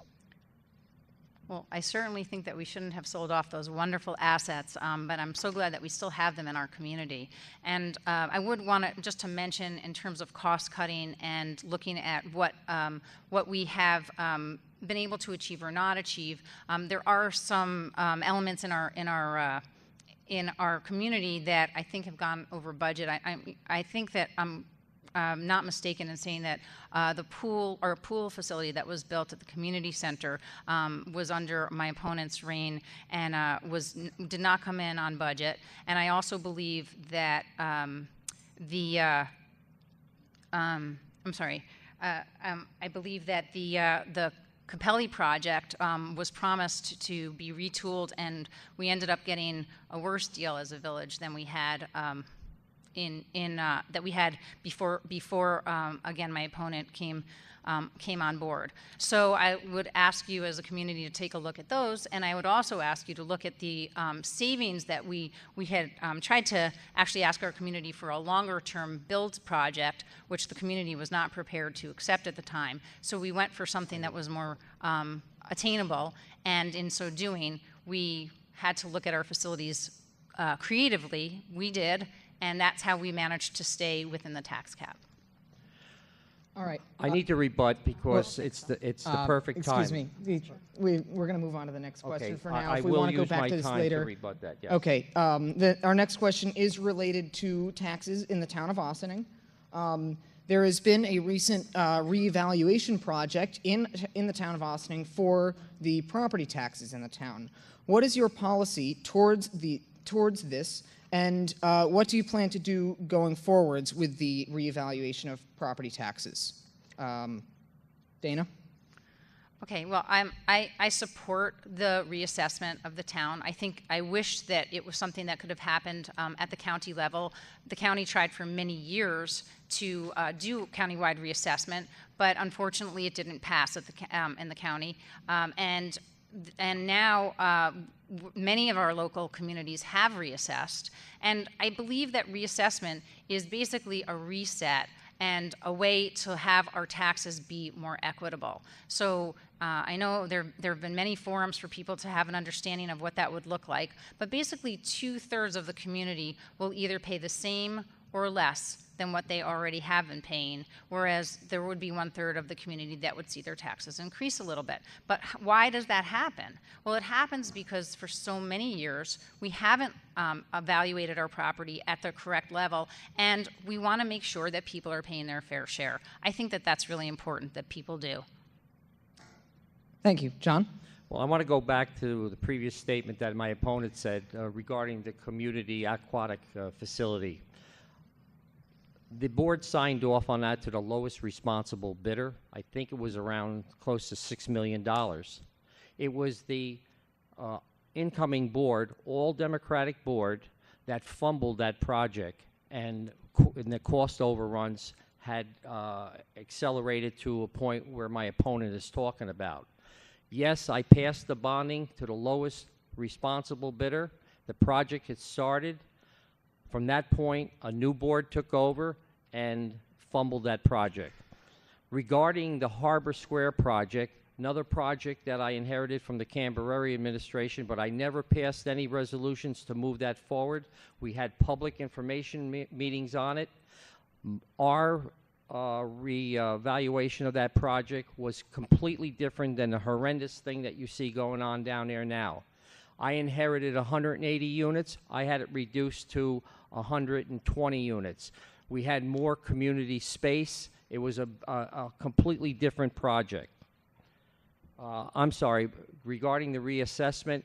Well, I certainly think that we shouldn't have sold off those wonderful assets, but I'm so glad that we still have them in our community. And I would want to just mention in terms of cost cutting and looking at what we have been able to achieve or not achieve. There are some elements in our community that I think have gone over budget. I think that I'm not mistaken in saying that the pool facility that was built at the community center was under my opponent's reign and did not come in on budget. And I also believe that I believe that the Capelli project was promised to be retooled, and we ended up getting a worse deal as a village than we had that we had before again my opponent came on board. So I would ask you as a community to take a look at those, and I would also ask you to look at the savings that we had tried to actually ask our community for a longer term build project, which the community was not prepared to accept at the time. So we went for something that was more attainable, and in so doing, we had to look at our facilities creatively. We did. And that's how we managed to stay within the tax cap. All right. I need to rebut because it's the perfect time. Excuse me. We're going to move on to the next question for now. I if we will want to go use back my to this time later. to rebut that, yes. Okay. Our next question is related to taxes in the town of Ossining. There has been a recent reevaluation project in the town of Ossining for the property taxes in the town. What is your policy towards this? And what do you plan to do going forwards with the reevaluation of property taxes? Dana? Okay, well, I support the reassessment of the town. I wish that it was something that could have happened at the county level. The county tried for many years to do countywide reassessment, but unfortunately it didn't pass at in the county. And now many of our local communities have reassessed, and I believe that reassessment is basically a reset and a way to have our taxes be more equitable. So I know there have been many forums for people to have an understanding of what that would look like, but basically 2/3 of the community will either pay the same or less than what they already have been paying, whereas there would be 1/3 of the community that would see their taxes increase a little bit. But why does that happen? Well, it happens because for so many years we haven't evaluated our property at the correct level, and we want to make sure that people are paying their fair share. I think that that's really important that people do. Thank you. John? Well, I want to go back to the previous statement that my opponent said regarding the community aquatic facility. The board signed off on that to the lowest responsible bidder. I think it was around close to $6 million. It was the incoming board, all Democratic board, that fumbled that project, and the cost overruns had accelerated to a point where my opponent is talking about. Yes, I passed the bonding to the lowest responsible bidder. The project had started. From that point, a new board took over and fumbled that project. Regarding the Harbor Square project, another project that I inherited from the Cambereri administration, but I never passed any resolutions to move that forward. We had public information meetings on it. Our reevaluation of that project was completely different than the horrendous thing that you see going on down there now. I inherited 180 units. I had it reduced to 120 units. We had more community space. It was a completely different project. I'm sorry, regarding the reassessment,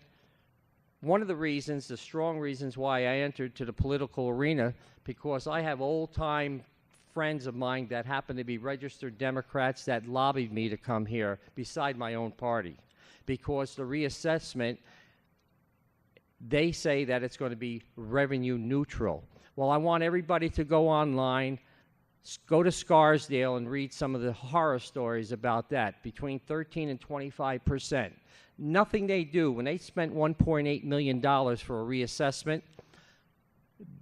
one of the reasons, the strong reasons why I entered to the political arena, because I have old-time friends of mine that happen to be registered Democrats that lobbied me to come here beside my own party, because the reassessment, they say that it's going to be revenue neutral. Well, I want everybody to go online, go to Scarsdale and read some of the horror stories about that, between 13 and 25%. Nothing they do, when they spent $1.8 million for a reassessment,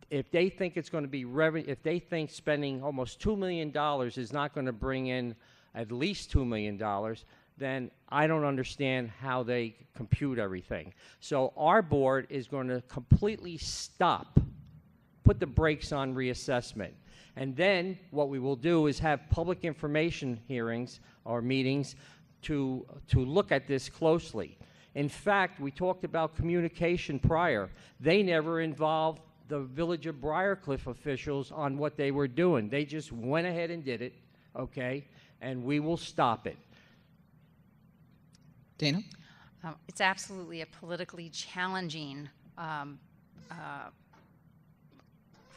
if they think it's going to be if they think spending almost $2 million is not going to bring in at least $2 million, then I don't understand how they compute everything. So our board is going to completely stop, put the brakes on reassessment. And then what we will do is have public information hearings or meetings to look at this closely. In fact, we talked about communication prior. They never involved the Village of Briarcliff officials on what they were doing. They just went ahead and did it, okay? And we will stop it. Dana? It's absolutely a politically challenging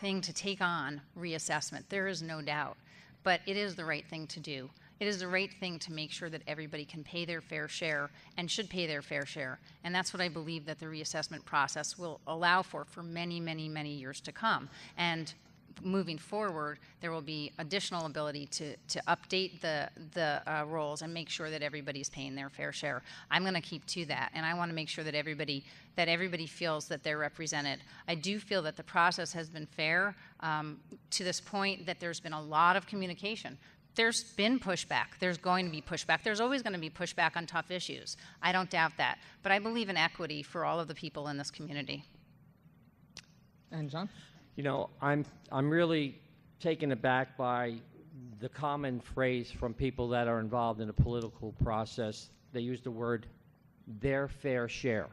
thing to take on reassessment. There is no doubt. But it is the right thing to do. It is the right thing to make sure that everybody can pay their fair share and should pay their fair share. And that's what I believe that the reassessment process will allow for many, many, many years to come. And moving forward, there will be additional ability to update the roles and make sure that everybody's paying their fair share. I'm going to keep to that, and I want to make sure that everybody feels that they're represented. I do feel that the process has been fair to this point, that there's been a lot of communication. There's been pushback. There's going to be pushback. There's always going to be pushback on tough issues. I don't doubt that. But I believe in equity for all of the people in this community. And John? You know, I'm really taken aback by the common phrase from people that are involved in the political process. They use the word their fair share.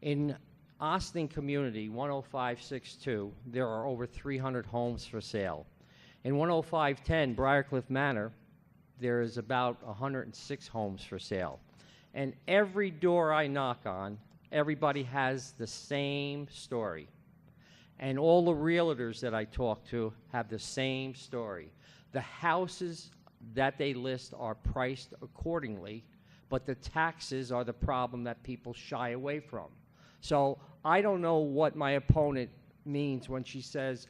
In Ossining community, 10562, there are over 300 homes for sale. In 10510, Briarcliff Manor, there is about 106 homes for sale. And every door I knock on, everybody has the same story. And all the realtors that I talk to have the same story. The houses that they list are priced accordingly, but the taxes are the problem that people shy away from. So I don't know what my opponent means when she says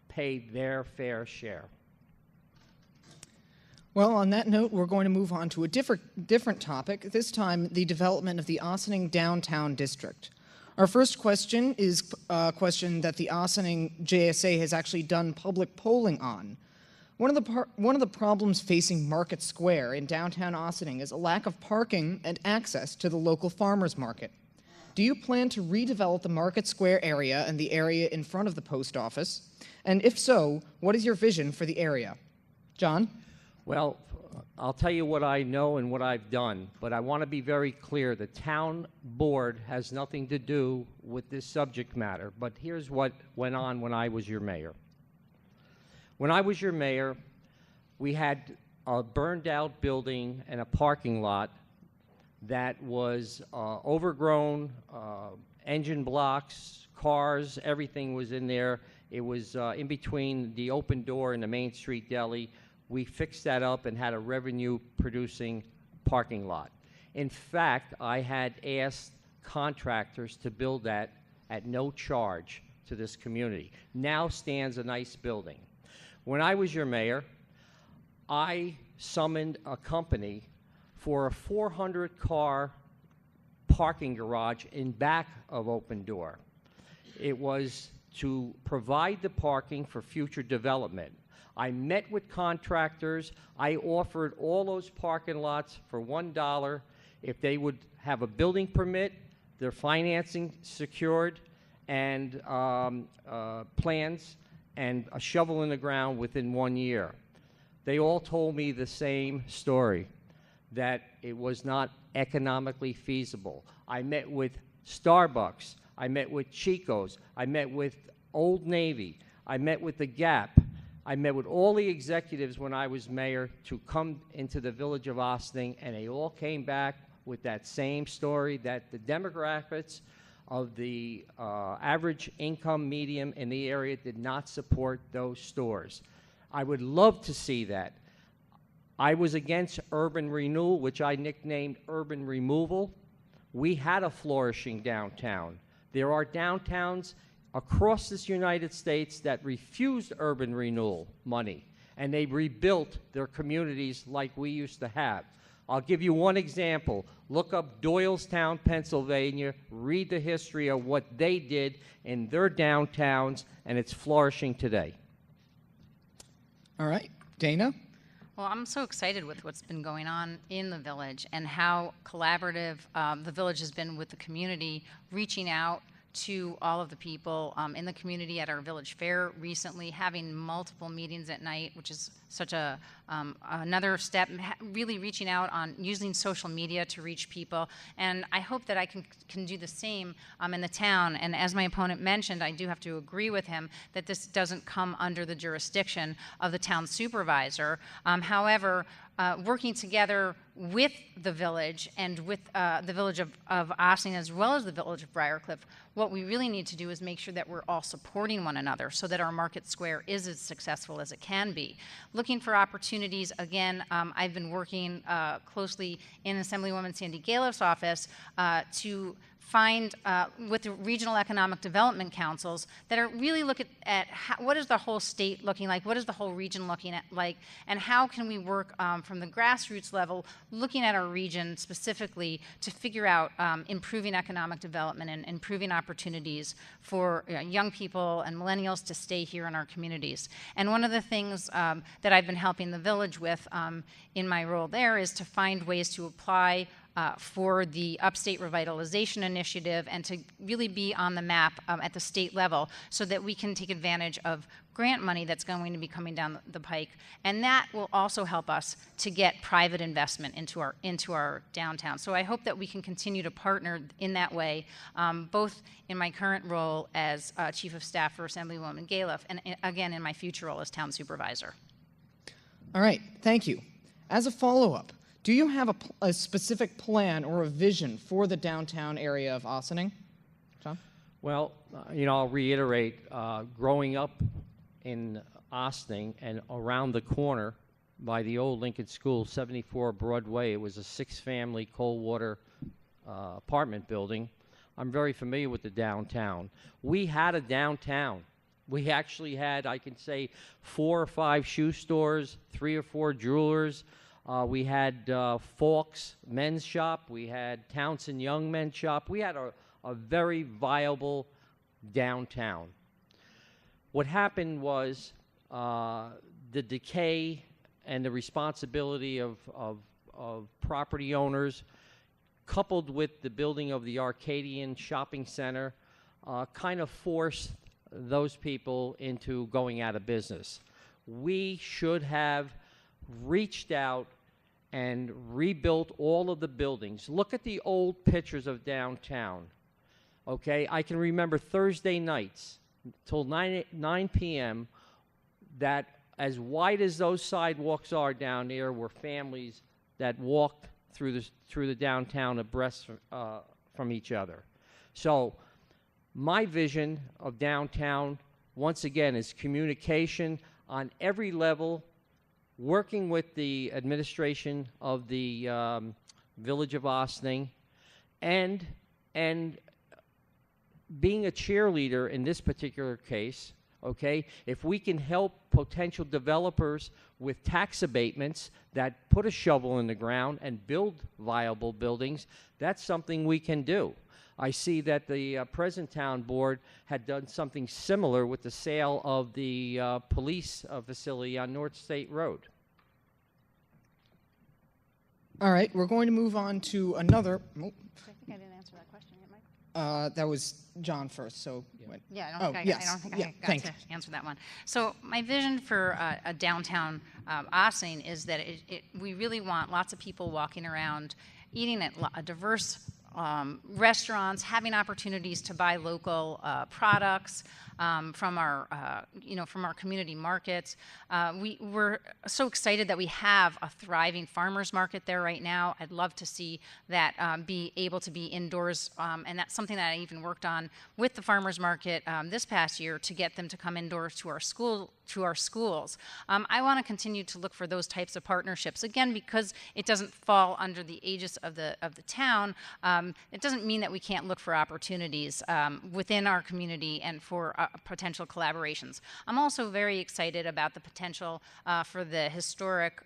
pay their fair share. Well, on that note, we're going to move on to a different topic, this time the development of the Ossining Downtown District. Our first question is a question that the Ossining JSA has actually done public polling on. One of the problems facing Market Square in downtown Ossining is a lack of parking and access to the local farmers market. Do you plan to redevelop the Market Square area and the area in front of the post office? And if so, what is your vision for the area? John? Well, I'll tell you what I know and what I've done, but I want to be very clear. The town board has nothing to do with this subject matter, but here's what went on when I was your mayor. When I was your mayor, we had a burned-out building and a parking lot that was overgrown, engine blocks, cars, everything was in there. It was in between the Open Door and the Main Street Deli. We fixed that up and had a revenue-producing parking lot. In fact, I had asked contractors to build that at no charge to this community. Now stands a nice building. When I was your mayor, I summoned a company for a 400-car parking garage in back of Open Door. It was to provide the parking for future development. I met with contractors. I offered all those parking lots for $1 if they would have a building permit, their financing secured, and plans, and a shovel in the ground within 1 year. They all told me the same story, that it was not economically feasible. I met with Starbucks. I met with Chico's. I met with Old Navy. I met with the Gap. I met with all the executives when I was mayor to come into the village of Ossining, and they all came back with that same story, that the demographics of the average income medium in the area did not support those stores. I would love to see that. I was against urban renewal, which I nicknamed urban removal. We had a flourishing downtown. There are downtowns across this United States that refused urban renewal money, and they rebuilt their communities like we used to have. I'll give you one example. Look up Doylestown, Pennsylvania, read the history of what they did in their downtowns, and it's flourishing today. All right, Dana? Well, I'm so excited with what's been going on in the village and how collaborative the village has been with the community, reaching out to all of the people in the community at our village fair recently, having multiple meetings at night, which is such a another step, really reaching out on using social media to reach people. And I hope that I can do the same in the town. And as my opponent mentioned, I do have to agree with him that this doesn't come under the jurisdiction of the town supervisor. However, working together with the village and with the village of Ossining as well as the village of Briarcliff, what we really need to do is make sure that we're all supporting one another so that our market square is as successful as it can be. Looking for opportunities, again, I've been working closely in Assemblywoman Sandy Galiff's office to find with the regional economic development councils that are really looking at what is the whole state looking like, what is the whole region looking at like, and how can we work from the grassroots level, looking at our region specifically to figure out improving economic development and improving opportunities for young people and millennials to stay here in our communities. And one of the things that I've been helping the village with in my role there is to find ways to apply for the Upstate Revitalization Initiative and to really be on the map at the state level so that we can take advantage of grant money that's going to be coming down the pike. And that will also help us to get private investment into our downtown. So I hope that we can continue to partner in that way, both in my current role as Chief of Staff for Assemblywoman Galiff and again in my future role as Town Supervisor. All right, thank you. As a follow-up, do you have a specific plan or a vision for the downtown area of Ossining? John? Well, I'll reiterate, growing up in Ossining and around the corner by the old Lincoln School, 74 Broadway, it was a 6-family Coldwater apartment building. I'm very familiar with the downtown. We had a downtown. We actually had, I can say, 4 or 5 shoe stores, 3 or 4 jewelers. We had Falk's Men's Shop. We had Townsend Young Men's Shop. We had a very viable downtown. What happened was the decay and the responsibility of property owners, coupled with the building of the Arcadian Shopping Center, kind of forced those people into going out of business. We should have reached out and rebuilt all of the buildings. Look at the old pictures of downtown. Okay, I can remember Thursday nights till 9 p.m. that as wide as those sidewalks are down there were families that walked through the downtown abreast from each other. So my vision of downtown once again, is communication on every level, working with the administration of the Village of Ossining, and being a cheerleader in this particular case, okay? If we can help potential developers with tax abatements that put a shovel in the ground and build viable buildings, that's something we can do. I see that the present town board had done something similar with the sale of the police facility on North State Road. All right, we're going to move on to another. Oh, I think I didn't answer that question yet, Mike. that was John first, so. Yeah, I Oh, don't think yes. I don't think Yeah, I got thank to you. answer that one. So my vision for a downtown Ossining is that we really want lots of people walking around, eating at diverse restaurants, having opportunities to buy local products from our community markets. We're so excited that we have a thriving farmers market there right now. I'd love to see that be able to be indoors, and that's something that I even worked on with the farmers market this past year to get them to come indoors to our schools. I want to continue to look for those types of partnerships. Again, because it doesn't fall under the aegis of the town, it doesn't mean that we can't look for opportunities within our community and for potential collaborations. I'm also very excited about the potential for the historic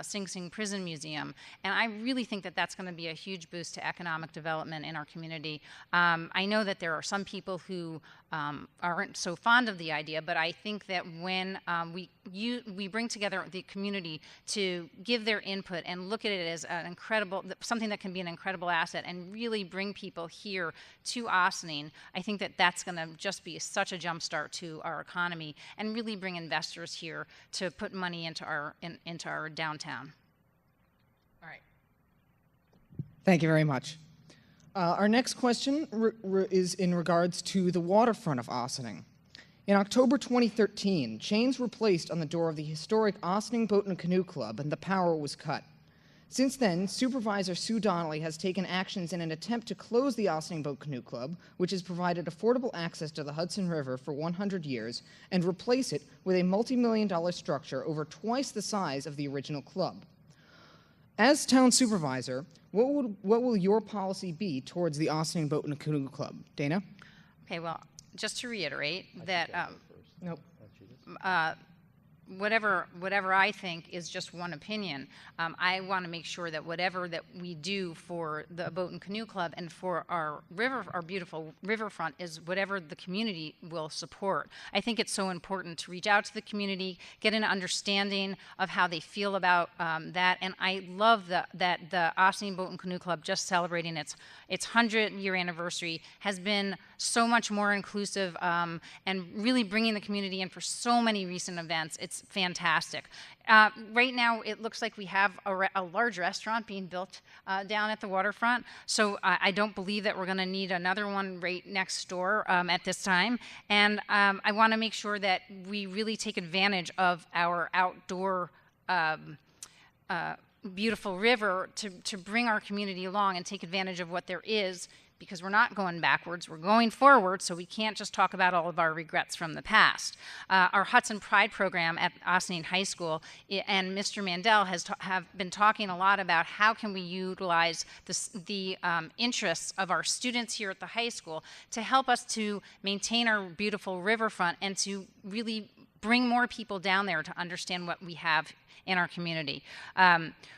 Sing Sing Prison Museum, and I really think that that's going to be a huge boost to economic development in our community. I know that there are some people who aren't so fond of the idea, but I think that when we bring together the community to give their input and look at it as an something that can be an incredible asset and really bring people here to Ossining, I think that that's going to just be such a jump start to our economy and really bring investors here to put money into our downtown. All right. Thank you very much. Our next question is in regards to the waterfront of Ossining. In October 2013, chains were placed on the door of the historic Ossining Boat and Canoe Club, and the power was cut. Since then, Supervisor Sue Donnelly has taken actions in an attempt to close the Ossining Boat Canoe Club, which has provided affordable access to the Hudson River for 100 years, and replace it with a multi-million-dollar structure over twice the size of the original club. As town supervisor, what will your policy be towards the Ossining Boat and Canoe Club? Dana? Okay, well, just to reiterate that Nope. whatever I think is just one opinion. I want to make sure that whatever that we do for the Boat and Canoe Club and for our beautiful riverfront is whatever the community will support. I think it's so important to reach out to the community, get an understanding of how they feel about that, and I love that the Ossining Boat and Canoe Club, just celebrating its 100-year anniversary, has been so much more inclusive and really bringing the community in for so many recent events. It's fantastic. Right now, it looks like we have a large restaurant being built down at the waterfront, so I don't believe that we're going to need another one right next door at this time. And I want to make sure that we really take advantage of our outdoor beautiful river to bring our community along and take advantage of what there is, because we're not going backwards, we're going forward, so we can't just talk about all of our regrets from the past. Our Hudson Pride program at Ossining High School and Mr. Mandel have been talking a lot about how can we utilize the interests of our students here at the high school to help us to maintain our beautiful riverfront and to really bring more people down there to understand what we have in our community.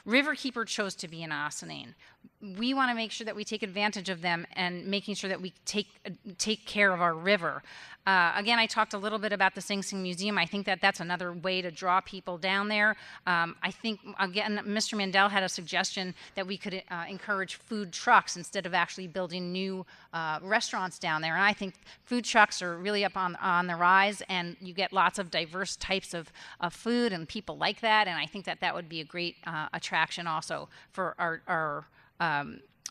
Riverkeeper chose to be in Ossining. We want to make sure that we take advantage of them and making sure that we take care of our river. Again, I talked a little bit about the Sing Sing Museum. I think that that's another way to draw people down there. I think, again, Mr. Mandel had a suggestion that we could encourage food trucks instead of actually building new restaurants down there. And I think food trucks are really up on the rise, and you get lots of diverse types of food, and people like that. And I think that that would be a great attraction also for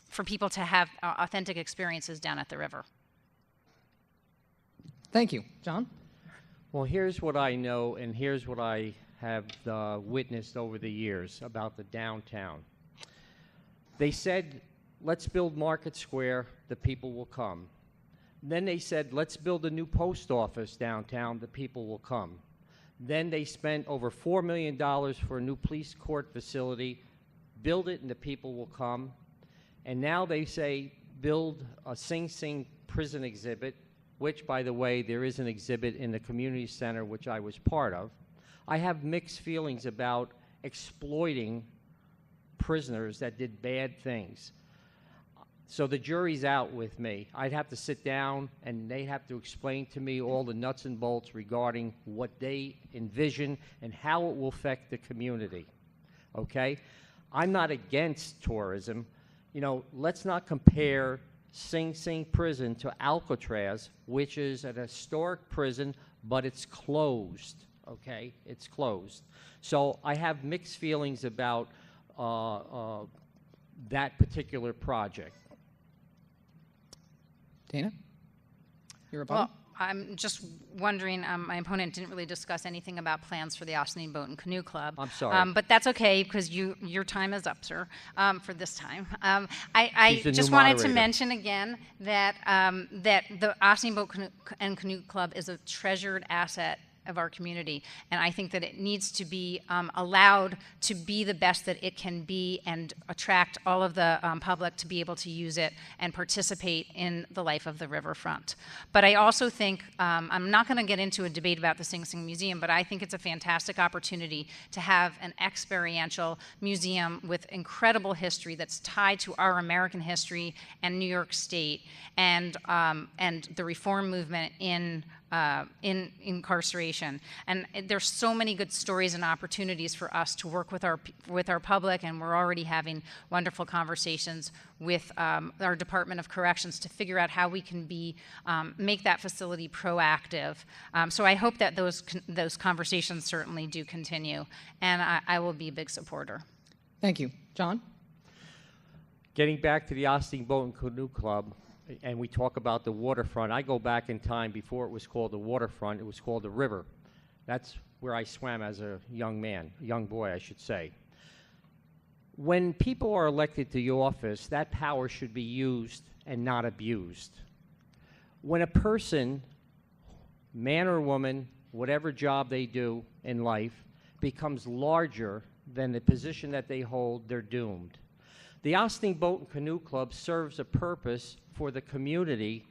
for people to have authentic experiences down at the river. Thank you. John? Well, here's what I know, and here's what I have witnessed over the years about the downtown. They said, let's build Market Square, the people will come. Then they said, let's build a new post office downtown, the people will come. Then they spent over $4 million for a new police court facility, build it and the people will come. And now they say, build a Sing Sing prison exhibit, which, by the way, there is an exhibit in the community center, which I was part of. I have mixed feelings about exploiting prisoners that did bad things. So the jury's out with me. I'd have to sit down and they'd have to explain to me all the nuts and bolts regarding what they envision and how it will affect the community, okay? I'm not against tourism. You know, let's not compare Sing Sing prison to Alcatraz, which is an historic prison, but it's closed, okay? It's closed. So I have mixed feelings about that particular project. Dana? Your opponent? Well, I'm just wondering, my opponent didn't really discuss anything about plans for the Ossining Boat and Canoe Club. I'm sorry. But that's okay, because your time is up, sir, for this time. I She's the just new wanted to moderator. mention again that, that the Ossining Boat and Canoe Club is a treasured asset of our community, and I think that it needs to be allowed to be the best that it can be and attract all of the public to be able to use it and participate in the life of the riverfront. But I also think, I'm not going to get into a debate about the Sing Sing Museum, but I think it's a fantastic opportunity to have an experiential museum with incredible history that's tied to our American history and New York State and the reform movement in incarceration. And there's so many good stories and opportunities for us to work with our public, and we're already having wonderful conversations with our Department of Corrections to figure out how we can make that facility proactive. So I hope that those conversations certainly do continue, and I will be a big supporter. Thank you. John? Getting back to the Ossining Boat and Canoe Club, and we talk about the waterfront, I go back in time before it was called the waterfront, it was called the river. That's where I swam as a young man, young boy, I should say. When people are elected to the office, that power should be used and not abused. When a person, man or woman, whatever job they do in life, becomes larger than the position that they hold, they're doomed. The Ossining Boat and Canoe Club serves a purpose for the community,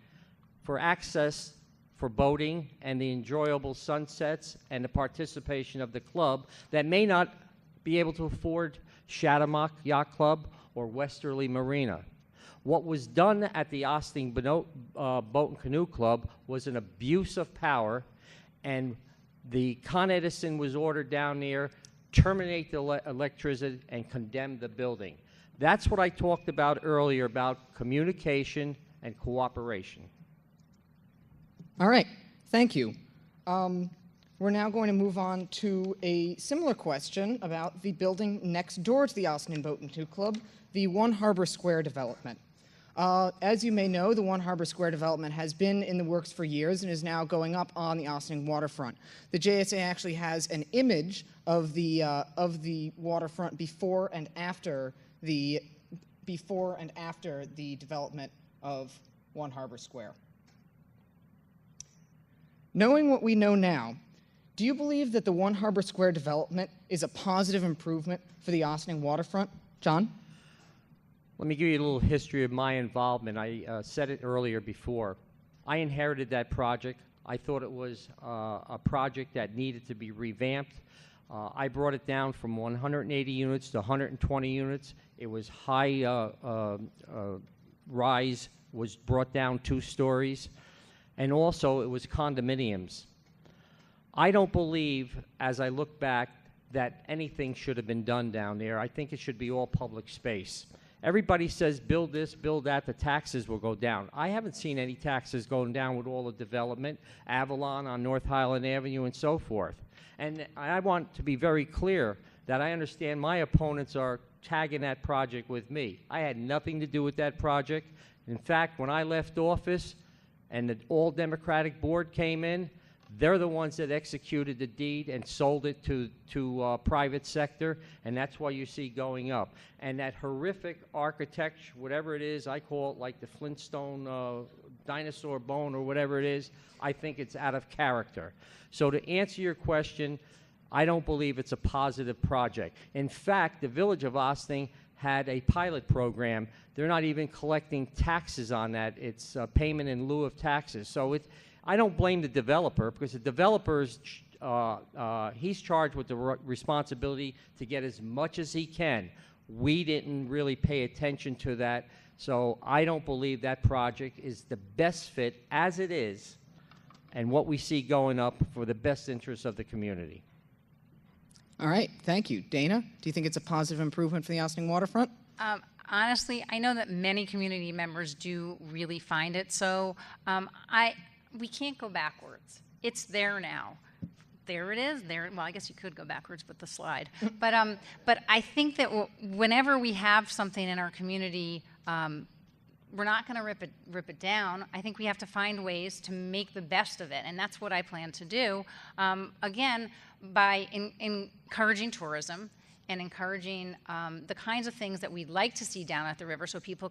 for access for boating and the enjoyable sunsets and the participation of the club that may not be able to afford Chatham Yacht Club or Westerly Marina. What was done at the Ossining Boat and Canoe Club was an abuse of power, and the Con Edison was ordered down there, terminate the electricity and condemn the building. That's what I talked about earlier about communication and cooperation. All right. Thank you. We're now going to move on to a similar question about the building next door to the Ossining Boat and Canoe Club, the One Harbor Square development. As you may know, the One Harbor Square development has been in the works for years and is now going up on the Ossining waterfront. The JSA actually has an image of the waterfront before and after the development of One Harbor Square. Knowing what we know now, do you believe that the One Harbor Square development is a positive improvement for the Ossining waterfront? John? Let me give you a little history of my involvement. I said it earlier before. I inherited that project. I thought it was a project that needed to be revamped. I brought it down from 180 units to 120 units. It was high rise, was brought down 2 stories, and also it was condominiums. I don't believe, as I look back, that anything should have been done down there. I think it should be all public space. Everybody says build this, build that, the taxes will go down. I haven't seen any taxes going down with all the development, Avalon on North Highland Avenue and so forth. And I want to be very clear that I understand my opponents are tagging that project with me. I had nothing to do with that project. In fact, when I left office and the all-Democratic board came in, they're the ones that executed the deed and sold it to private sector, and that's why you see going up. And that horrific architecture, whatever it is, I call it like the Flintstone dinosaur bone or whatever it is, I think it's out of character. So to answer your question, I don't believe it's a positive project. In fact, the Village of Ossining had a pilot program. They're not even collecting taxes on that. It's payment in lieu of taxes. So I don't blame the developer, because the developer's he's charged with the responsibility to get as much as he can. We didn't really pay attention to that, so I don't believe that project is the best fit as it is and what we see going up for the best interest of the community. All right, thank you. Dana, do you think it's a positive improvement for the Ossining waterfront? Honestly, I know that many community members do really find it so. We can't go backwards. It's there now. There it is. There. Well, I guess you could go backwards with the slide, but I think that whenever we have something in our community, we're not going to rip it down. I think we have to find ways to make the best of it, and that's what I plan to do. Again, by encouraging tourism and encouraging the kinds of things that we'd like to see down at the river, so people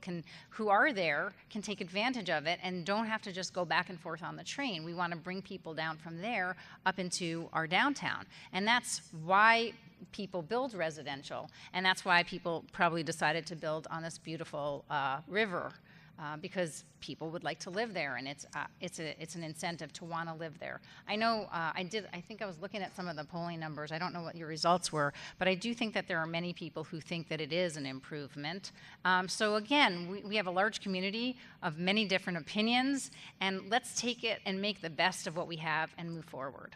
who are there can take advantage of it and don't have to just go back and forth on the train. We want to bring people down from there up into our downtown, and that's why people build residential, and that's why people probably decided to build on this beautiful river. Because people would like to live there, and it's an incentive to want to live there. I know I think I was looking at some of the polling numbers. I don't know what your results were, but I do think that there are many people who think that it is an improvement. So again, we have a large community of many different opinions, and let's take it and make the best of what we have and move forward.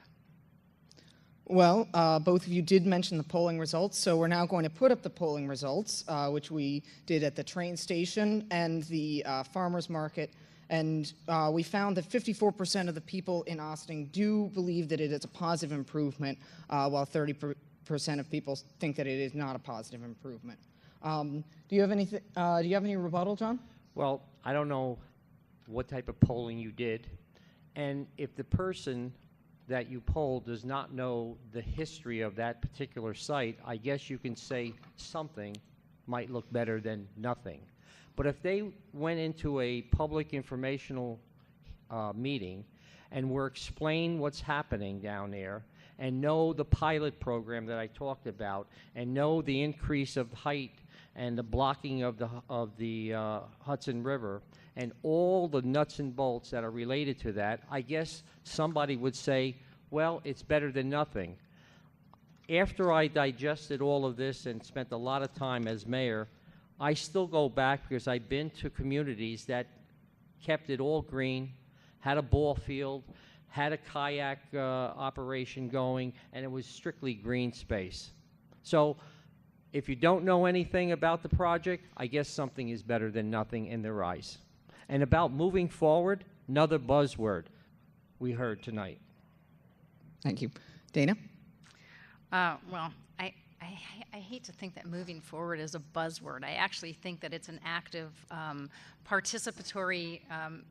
Well, both of you did mention the polling results, so we're now going to put up the polling results, which we did at the train station and the farmers market, and we found that 54% of the people in Ossining do believe that it is a positive improvement, while 30% of people think that it is not a positive improvement. Do you have any rebuttal, John? Well, I don't know what type of polling you did, and if the person that you polled does not know the history of that particular site, I guess you can say something might look better than nothing. But if they went into a public informational meeting and were explained what's happening down there, and know the pilot program that I talked about, and know the increase of height and the blocking of the Hudson River, and all the nuts and bolts that are related to that, I guess somebody would say, well, it's better than nothing. After I digested all of this and spent a lot of time as mayor, I still go back because I've been to communities that kept it all green, had a ball field, had a kayak operation going, and it was strictly green space. So if you don't know anything about the project, I guess something is better than nothing in their eyes. And about moving forward, another buzzword we heard tonight. Thank you. Dana? Well, I hate to think that moving forward is a buzzword. I actually think that it's an active, participatory,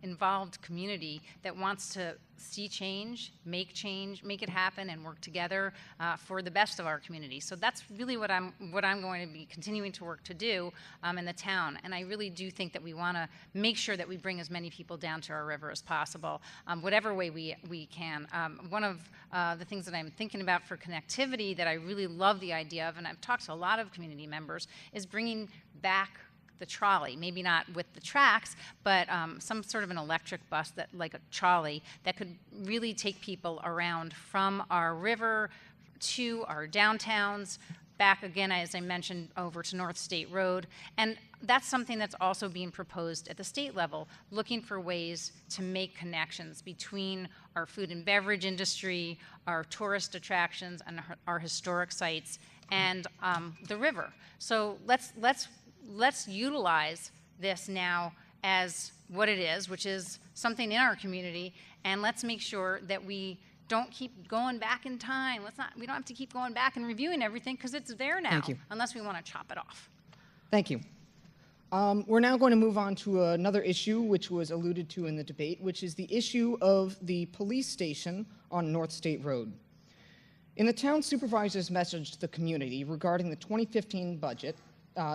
involved community that wants to see change, make it happen, and work together for the best of our community. So that's really what I'm going to be continuing to work to do in the town. And I really do think that we want to make sure that we bring as many people down to our river as possible, whatever way we can. One of the things that I'm thinking about for connectivity that I really love the idea of, and I've talked to a lot of community members, is bringing back the trolley, maybe not with the tracks, but some sort of an electric bus, that like a trolley that could really take people around from our river to our downtowns, back again, as I mentioned, over to North State Road. And that's something that's also being proposed at the state level, looking for ways to make connections between our food and beverage industry, our tourist attractions, and our historic sites, and the river. So let's utilize this now as what it is, which is something in our community, and let's make sure that we don't keep going back in time. We don't have to keep going back and reviewing everything because it's there now. Thank you. Unless we want to chop it off. Thank you. We're now going to move on to another issue which was alluded to in the debate, which is the issue of the police station on North State Road. In the town supervisor's message to the community regarding the 2015 budget,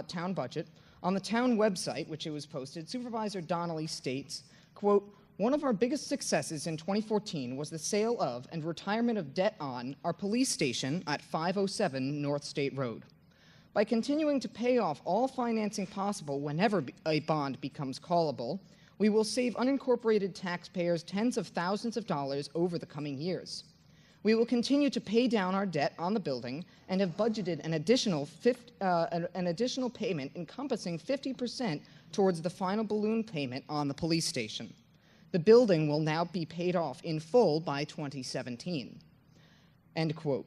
town budget, on the town website, which it was posted, Supervisor Donnelly states, quote, One of our biggest successes in 2014 was the sale of and retirement of debt on our police station at 507 North State Road. By continuing to pay off all financing possible whenever a bond becomes callable, we will save unincorporated taxpayers tens of thousands of dollars over the coming years. We will continue to pay down our debt on the building and have budgeted an additional payment encompassing 50% towards the final balloon payment on the police station. The building will now be paid off in full by 2017. End quote.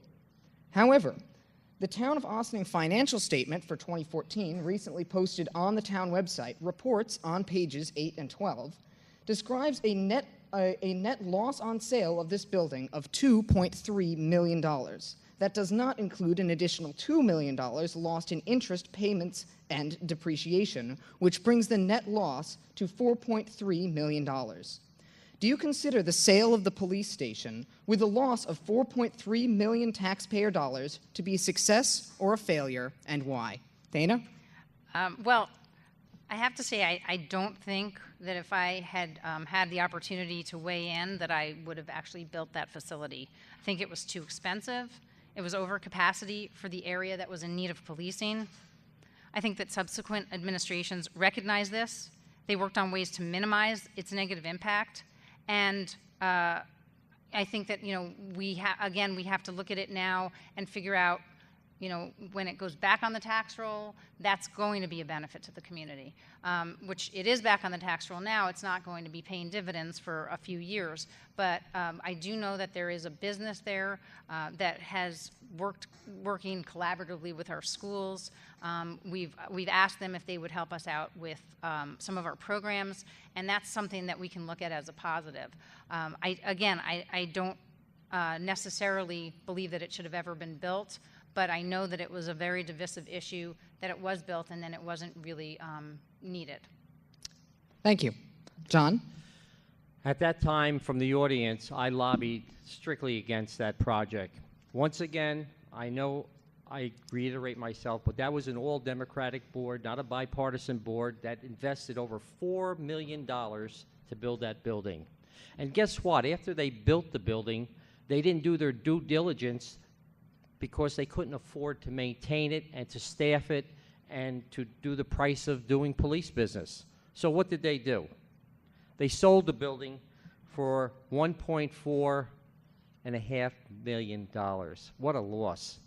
However, the Town of Ossining financial statement for 2014, recently posted on the town website, reports on pages 8 and 12, describes a net loss on sale of this building of $2.3 million. That does not include an additional $2 million lost in interest payments and depreciation, which brings the net loss to $4.3 million. Do you consider the sale of the police station with a loss of $4.3 million taxpayer dollars to be a success or a failure, and why? Dana? Well, I have to say I don't think that if I had had the opportunity to weigh in that I would have actually built that facility. I think it was too expensive. It was over capacity for the area that was in need of policing. I think that subsequent administrations recognized this. They worked on ways to minimize its negative impact. And I think that, we have to look at it now and figure out, when it goes back on the tax roll, that's going to be a benefit to the community, which it is back on the tax roll now. It's not going to be paying dividends for a few years. But I do know that there is a business there that has working collaboratively with our schools. We've asked them if they would help us out with some of our programs, and that's something that we can look at as a positive. I don't necessarily believe that it should have ever been built, but I know that it was a very divisive issue, that it was built and then it wasn't really needed. Thank you. John? At that time, from the audience, I lobbied strictly against that project. Once again, I know I reiterate myself, but that was an all-Democratic board, not a bipartisan board, that invested over $4 million to build that building. And guess what? After they built the building, they didn't do their due diligence because they couldn't afford to maintain it and to staff it and to do the price of doing police business. So what did they do? They sold the building for $1.4 million. What a loss.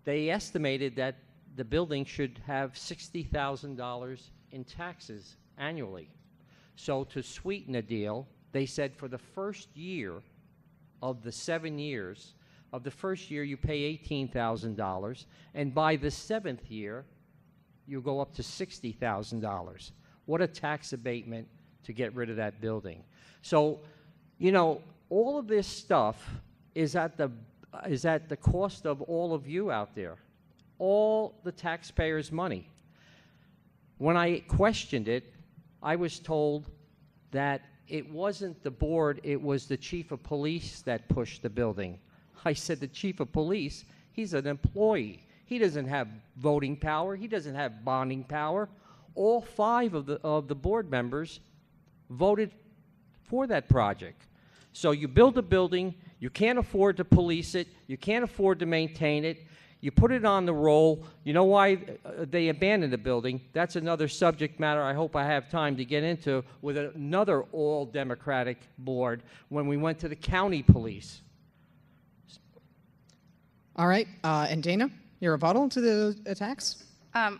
They estimated that the building should have $60,000 in taxes annually. So to sweeten the deal, they said for the first year of the 7 years, of the first year you pay $18,000, and by the 7th year, you go up to $60,000. What a tax abatement to get rid of that building. So, all of this stuff is at the cost of all of you out there, all the taxpayers' money. When I questioned it, I was told that it wasn't the board, it was the chief of police that pushed the building. I said, the chief of police, he's an employee. He doesn't have voting power. He doesn't have bonding power. All 5 of the board members voted for that project. So you build a building, you can't afford to police it, you can't afford to maintain it, you put it on the roll. You know why they abandoned the building? That's another subject matter I hope I have time to get into with another all-Democratic board when we went to the county police. All right, and Dana, your rebuttal to the attacks? I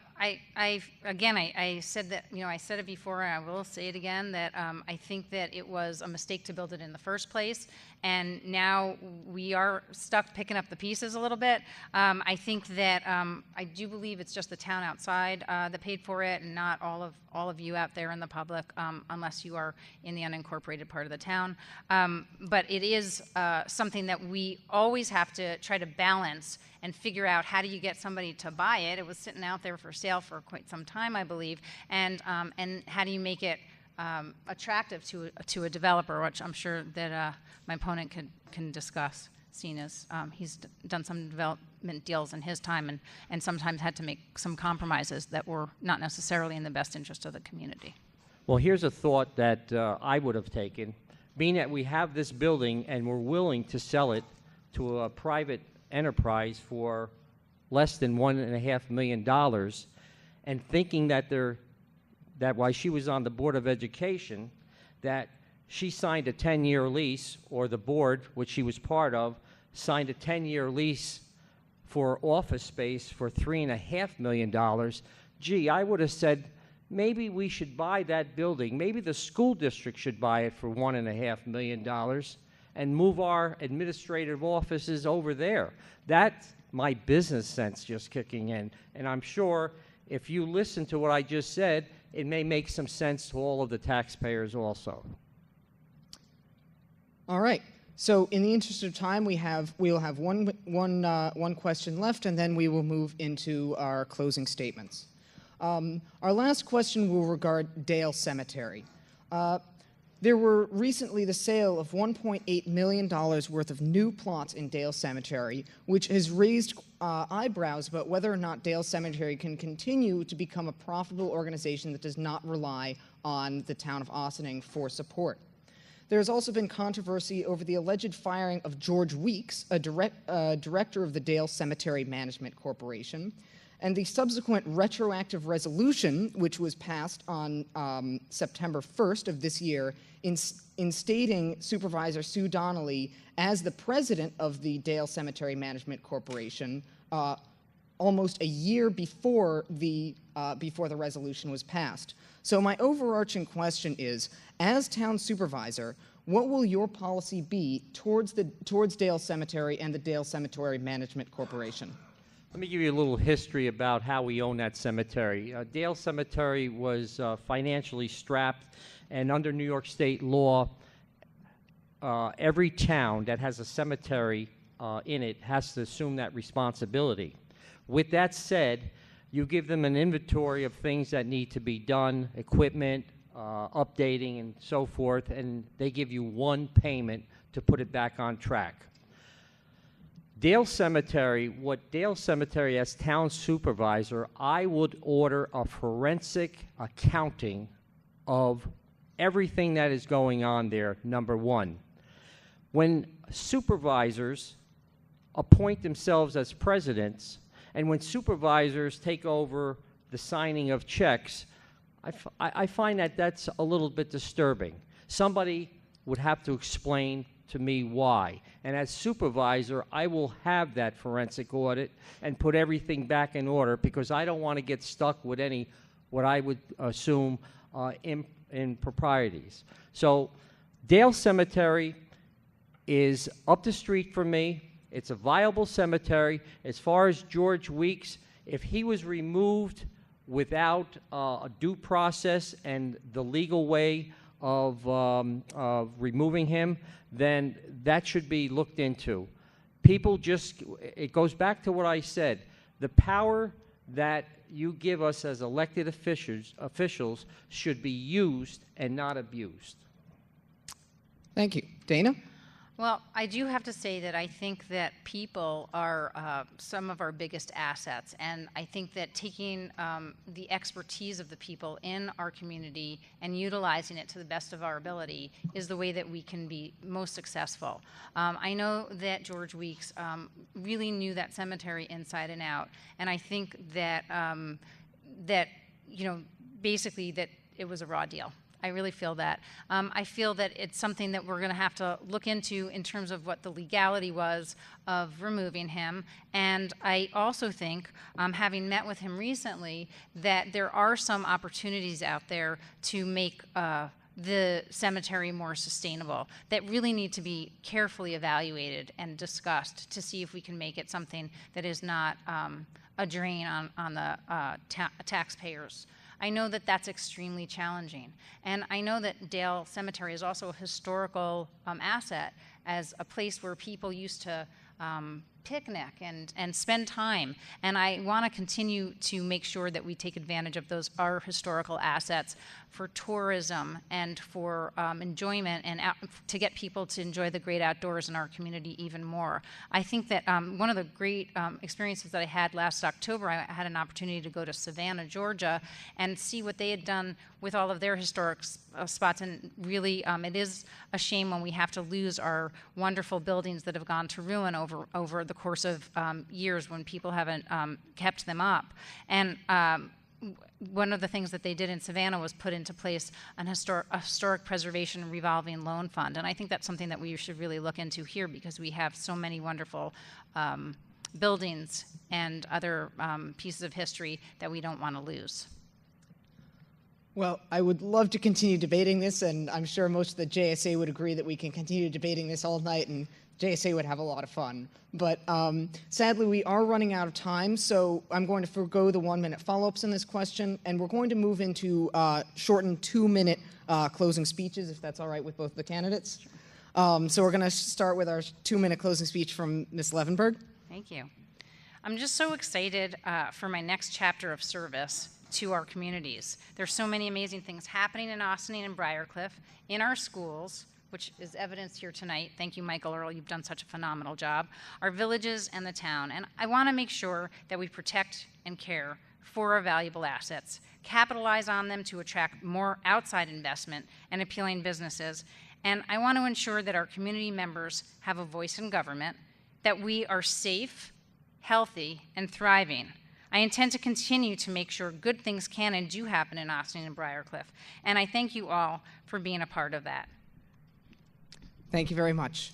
said that, I said it before, and I will say it again, that I think that it was a mistake to build it in the first place, and now we are stuck picking up the pieces a little bit. I think that I do believe it's just the town outside that paid for it, and not all of you out there in the public, unless you are in the unincorporated part of the town. But it is something that we always have to try to balance and figure out, how do you get somebody to buy it? It was sitting out there for sale for quite some time, I believe, and how do you make it attractive to a developer, which I'm sure that my opponent can discuss, seeing as he's done some development deals in his time and sometimes had to make some compromises that were not necessarily in the best interest of the community. Well, here's a thought that I would have taken. Being that we have this building and we're willing to sell it to a private enterprise for less than $1.5 million, and thinking that that while she was on the Board of Education, that she signed a 10-year lease, or the board, which she was part of, signed a 10-year lease for office space for $3.5 million. Gee, I would have said, maybe we should buy that building. Maybe the school district should buy it for $1.5 million and move our administrative offices over there. That's my business sense just kicking in. And I'm sure if you listen to what I just said, it may make some sense to all of the taxpayers also. All right. So in the interest of time, we'll have one question left, and then we will move into our closing statements. Our last question will regard Dale Cemetery. There were recently the sale of $1.8 million worth of new plots in Dale Cemetery, which has raised eyebrows about whether or not Dale Cemetery can continue to become a profitable organization that does not rely on the town of Ossining for support. There has also been controversy over the alleged firing of George Weeks, a director of the Dale Cemetery Management Corporation, and the subsequent retroactive resolution, which was passed on September 1st of this year, instating Supervisor Sue Donnelly as the president of the Dale Cemetery Management Corporation almost a year before the resolution was passed. So my overarching question is, as town supervisor, what will your policy be towards Dale Cemetery and the Dale Cemetery Management Corporation? Let me give you a little history about how we own that cemetery. Dale Cemetery was financially strapped, and under New York State law, every town that has a cemetery in it has to assume that responsibility. With that said, you give them an inventory of things that need to be done, equipment, updating, and so forth, and they give you one payment to put it back on track. Dale Cemetery, what Dale Cemetery as town supervisor, I would order a forensic accounting of everything that is going on there, number one. When supervisors appoint themselves as presidents, and when supervisors take over the signing of checks, I find that that's a little bit disturbing. Somebody would have to explain to me why. And as supervisor, I will have that forensic audit and put everything back in order, because I don't want to get stuck with any, what I would assume, improprieties. So Dale Cemetery is up the street from me. It's a viable cemetery. As far as George Weeks, if he was removed without a due process and the legal way of removing him, then that should be looked into. People just, it goes back to what I said, the power that you give us as elected officials should be used and not abused. Thank you. Dana? Well, I do have to say that I think that people are some of our biggest assets, and I think that taking the expertise of the people in our community and utilizing it to the best of our ability is the way that we can be most successful. I know that George Weeks really knew that cemetery inside and out, and I think that basically that it was a raw deal. I really feel that. I feel that it's something that we're going to have to look into in terms of what the legality was of removing him. And I also think, having met with him recently, that there are some opportunities out there to make the cemetery more sustainable that really need to be carefully evaluated and discussed to see if we can make it something that is not a drain on the taxpayers. I know that that's extremely challenging. And I know that Dale Cemetery is also a historical asset as a place where people used to picnic and spend time. And I want to continue to make sure that we take advantage of our historical assets for tourism and for enjoyment and to get people to enjoy the great outdoors in our community even more. I think that one of the great experiences that I had last October, I had an opportunity to go to Savannah, Georgia, and see what they had done with all of their historic spots. And really, it is a shame when we have to lose our wonderful buildings that have gone to ruin over the course of years when people haven't kept them up. And one of the things that they did in Savannah was put into place a historic preservation revolving loan fund. And I think that's something that we should really look into here, because we have so many wonderful buildings and other pieces of history that we don't want to lose. Well, I would love to continue debating this, and I'm sure most of the JSA would agree that we can continue debating this all night, and JSA would have a lot of fun. But sadly, we are running out of time, so I'm going to forgo the 1-minute follow-ups in this question, and we're going to move into shortened 2-minute closing speeches, if that's all right with both the candidates. So we're going to start with our 2-minute closing speech from Ms. Levenberg. Thank you. I'm just so excited for my next chapter of service to our communities. There's so many amazing things happening in Ossining and Briarcliff, in our schools, which is evidenced here tonight. Thank you, Michael Earl. You've done such a phenomenal job. Our villages and the town. And I want to make sure that we protect and care for our valuable assets, capitalize on them to attract more outside investment and appealing businesses. And I want to ensure that our community members have a voice in government, that we are safe, healthy, and thriving. I intend to continue to make sure good things can and do happen in Ossining and Briarcliff. And I thank you all for being a part of that. Thank you very much.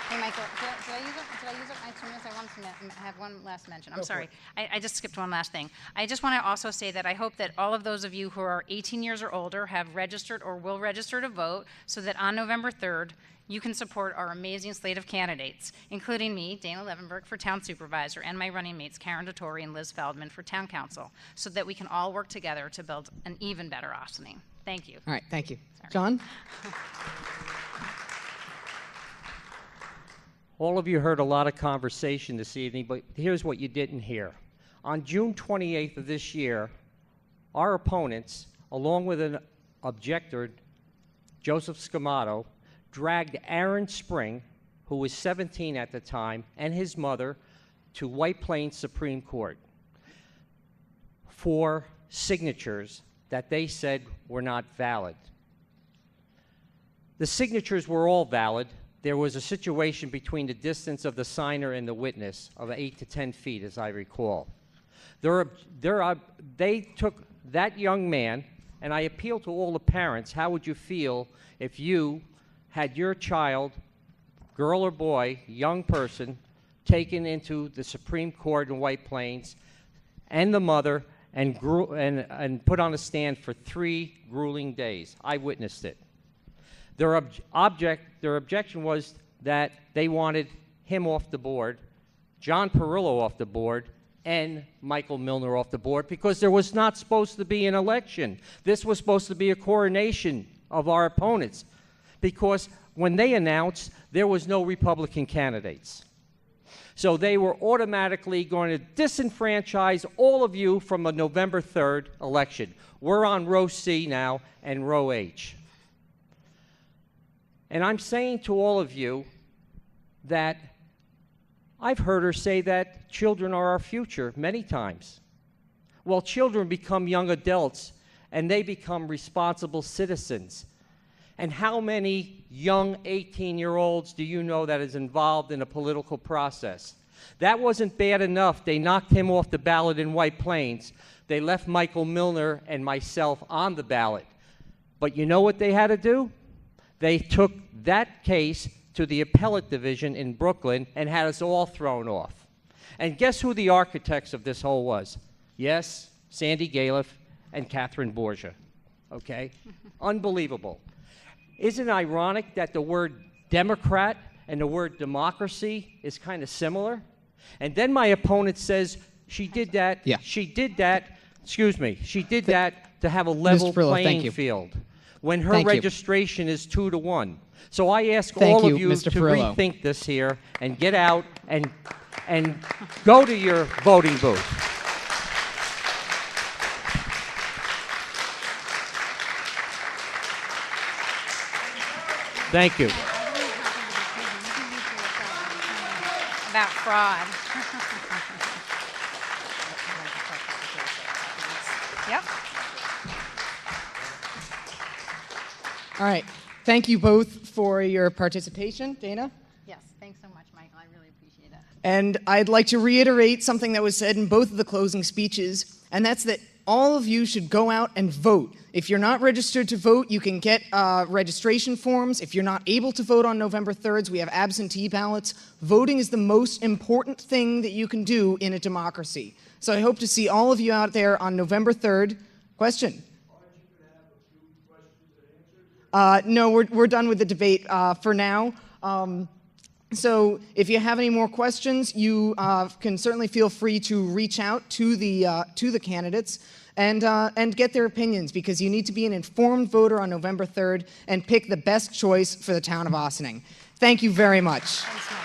Hey, Michael, did I use up my 2 minutes? I wanted to have one last mention. I'm sorry. I just skipped one last thing. I just want to also say that I hope that all of those of you who are 18 years or older have registered or will register to vote, so that on November 3rd, you can support our amazing slate of candidates, including me, Dana Levenberg, for Town Supervisor, and my running mates, Karen Dottori and Liz Feldman, for Town Council, so that we can all work together to build an even better Ossining. Thank you. All right, thank you. Sorry. John? All of you heard a lot of conversation this evening, but here's what you didn't hear. On June 28th of this year, our opponents, along with an objector, Joseph Scamato, dragged Aaron Spring, who was 17 at the time, and his mother to White Plains Supreme Court for signatures that they said were not valid. The signatures were all valid. There was a situation between the distance of the signer and the witness of 8 to 10 feet, as I recall. They took that young man, and I appeal to all the parents, how would you feel if you had your child, girl or boy, young person, taken into the Supreme Court in White Plains, and the mother, and put on a stand for 3 grueling days? I witnessed it. Their objection was that they wanted him off the board, John Perillo off the board, and Michael Milner off the board, because there was not supposed to be an election. This was supposed to be a coronation of our opponents, because when they announced, there was no Republican candidates. So they were automatically going to disenfranchise all of you from a November 3rd election. We're on row C now and row H. And I'm saying to all of you that I've heard her say that children are our future many times. Well, children become young adults, and they become responsible citizens. And how many young 18-year-olds do you know that is involved in a political process? That wasn't bad enough. They knocked him off the ballot in White Plains. They left Michael Milner and myself on the ballot. But you know what they had to do? They took that case to the appellate division in Brooklyn and had us all thrown off. And guess who the architects of this whole was? Yes, Sandy Galiff and Catherine Borgia. Okay? Unbelievable. Isn't it ironic that the word Democrat and the word democracy is kind of similar? And then my opponent says she did that, she did that to have a level playing field. when her Thank you. registration is 2-1. So I ask Thank all you, of you Mr. to Perillo. rethink this here and get out and go to your voting booth. Thank you. About fraud. Yep. All right. Thank you both for your participation. Dana? Yes, thanks so much, Michael. I really appreciate it. And I'd like to reiterate something that was said in both of the closing speeches, and that's that all of you should go out and vote. If you're not registered to vote, you can get registration forms. If you're not able to vote on November 3rd, we have absentee ballots. Voting is the most important thing that you can do in a democracy. So I hope to see all of you out there on November 3rd. Question? No, we're done with the debate for now. So if you have any more questions, you can certainly feel free to reach out to the candidates and get their opinions, because you need to be an informed voter on November 3rd and pick the best choice for the town of Ossining. Thank you very much. Thanks, Mike.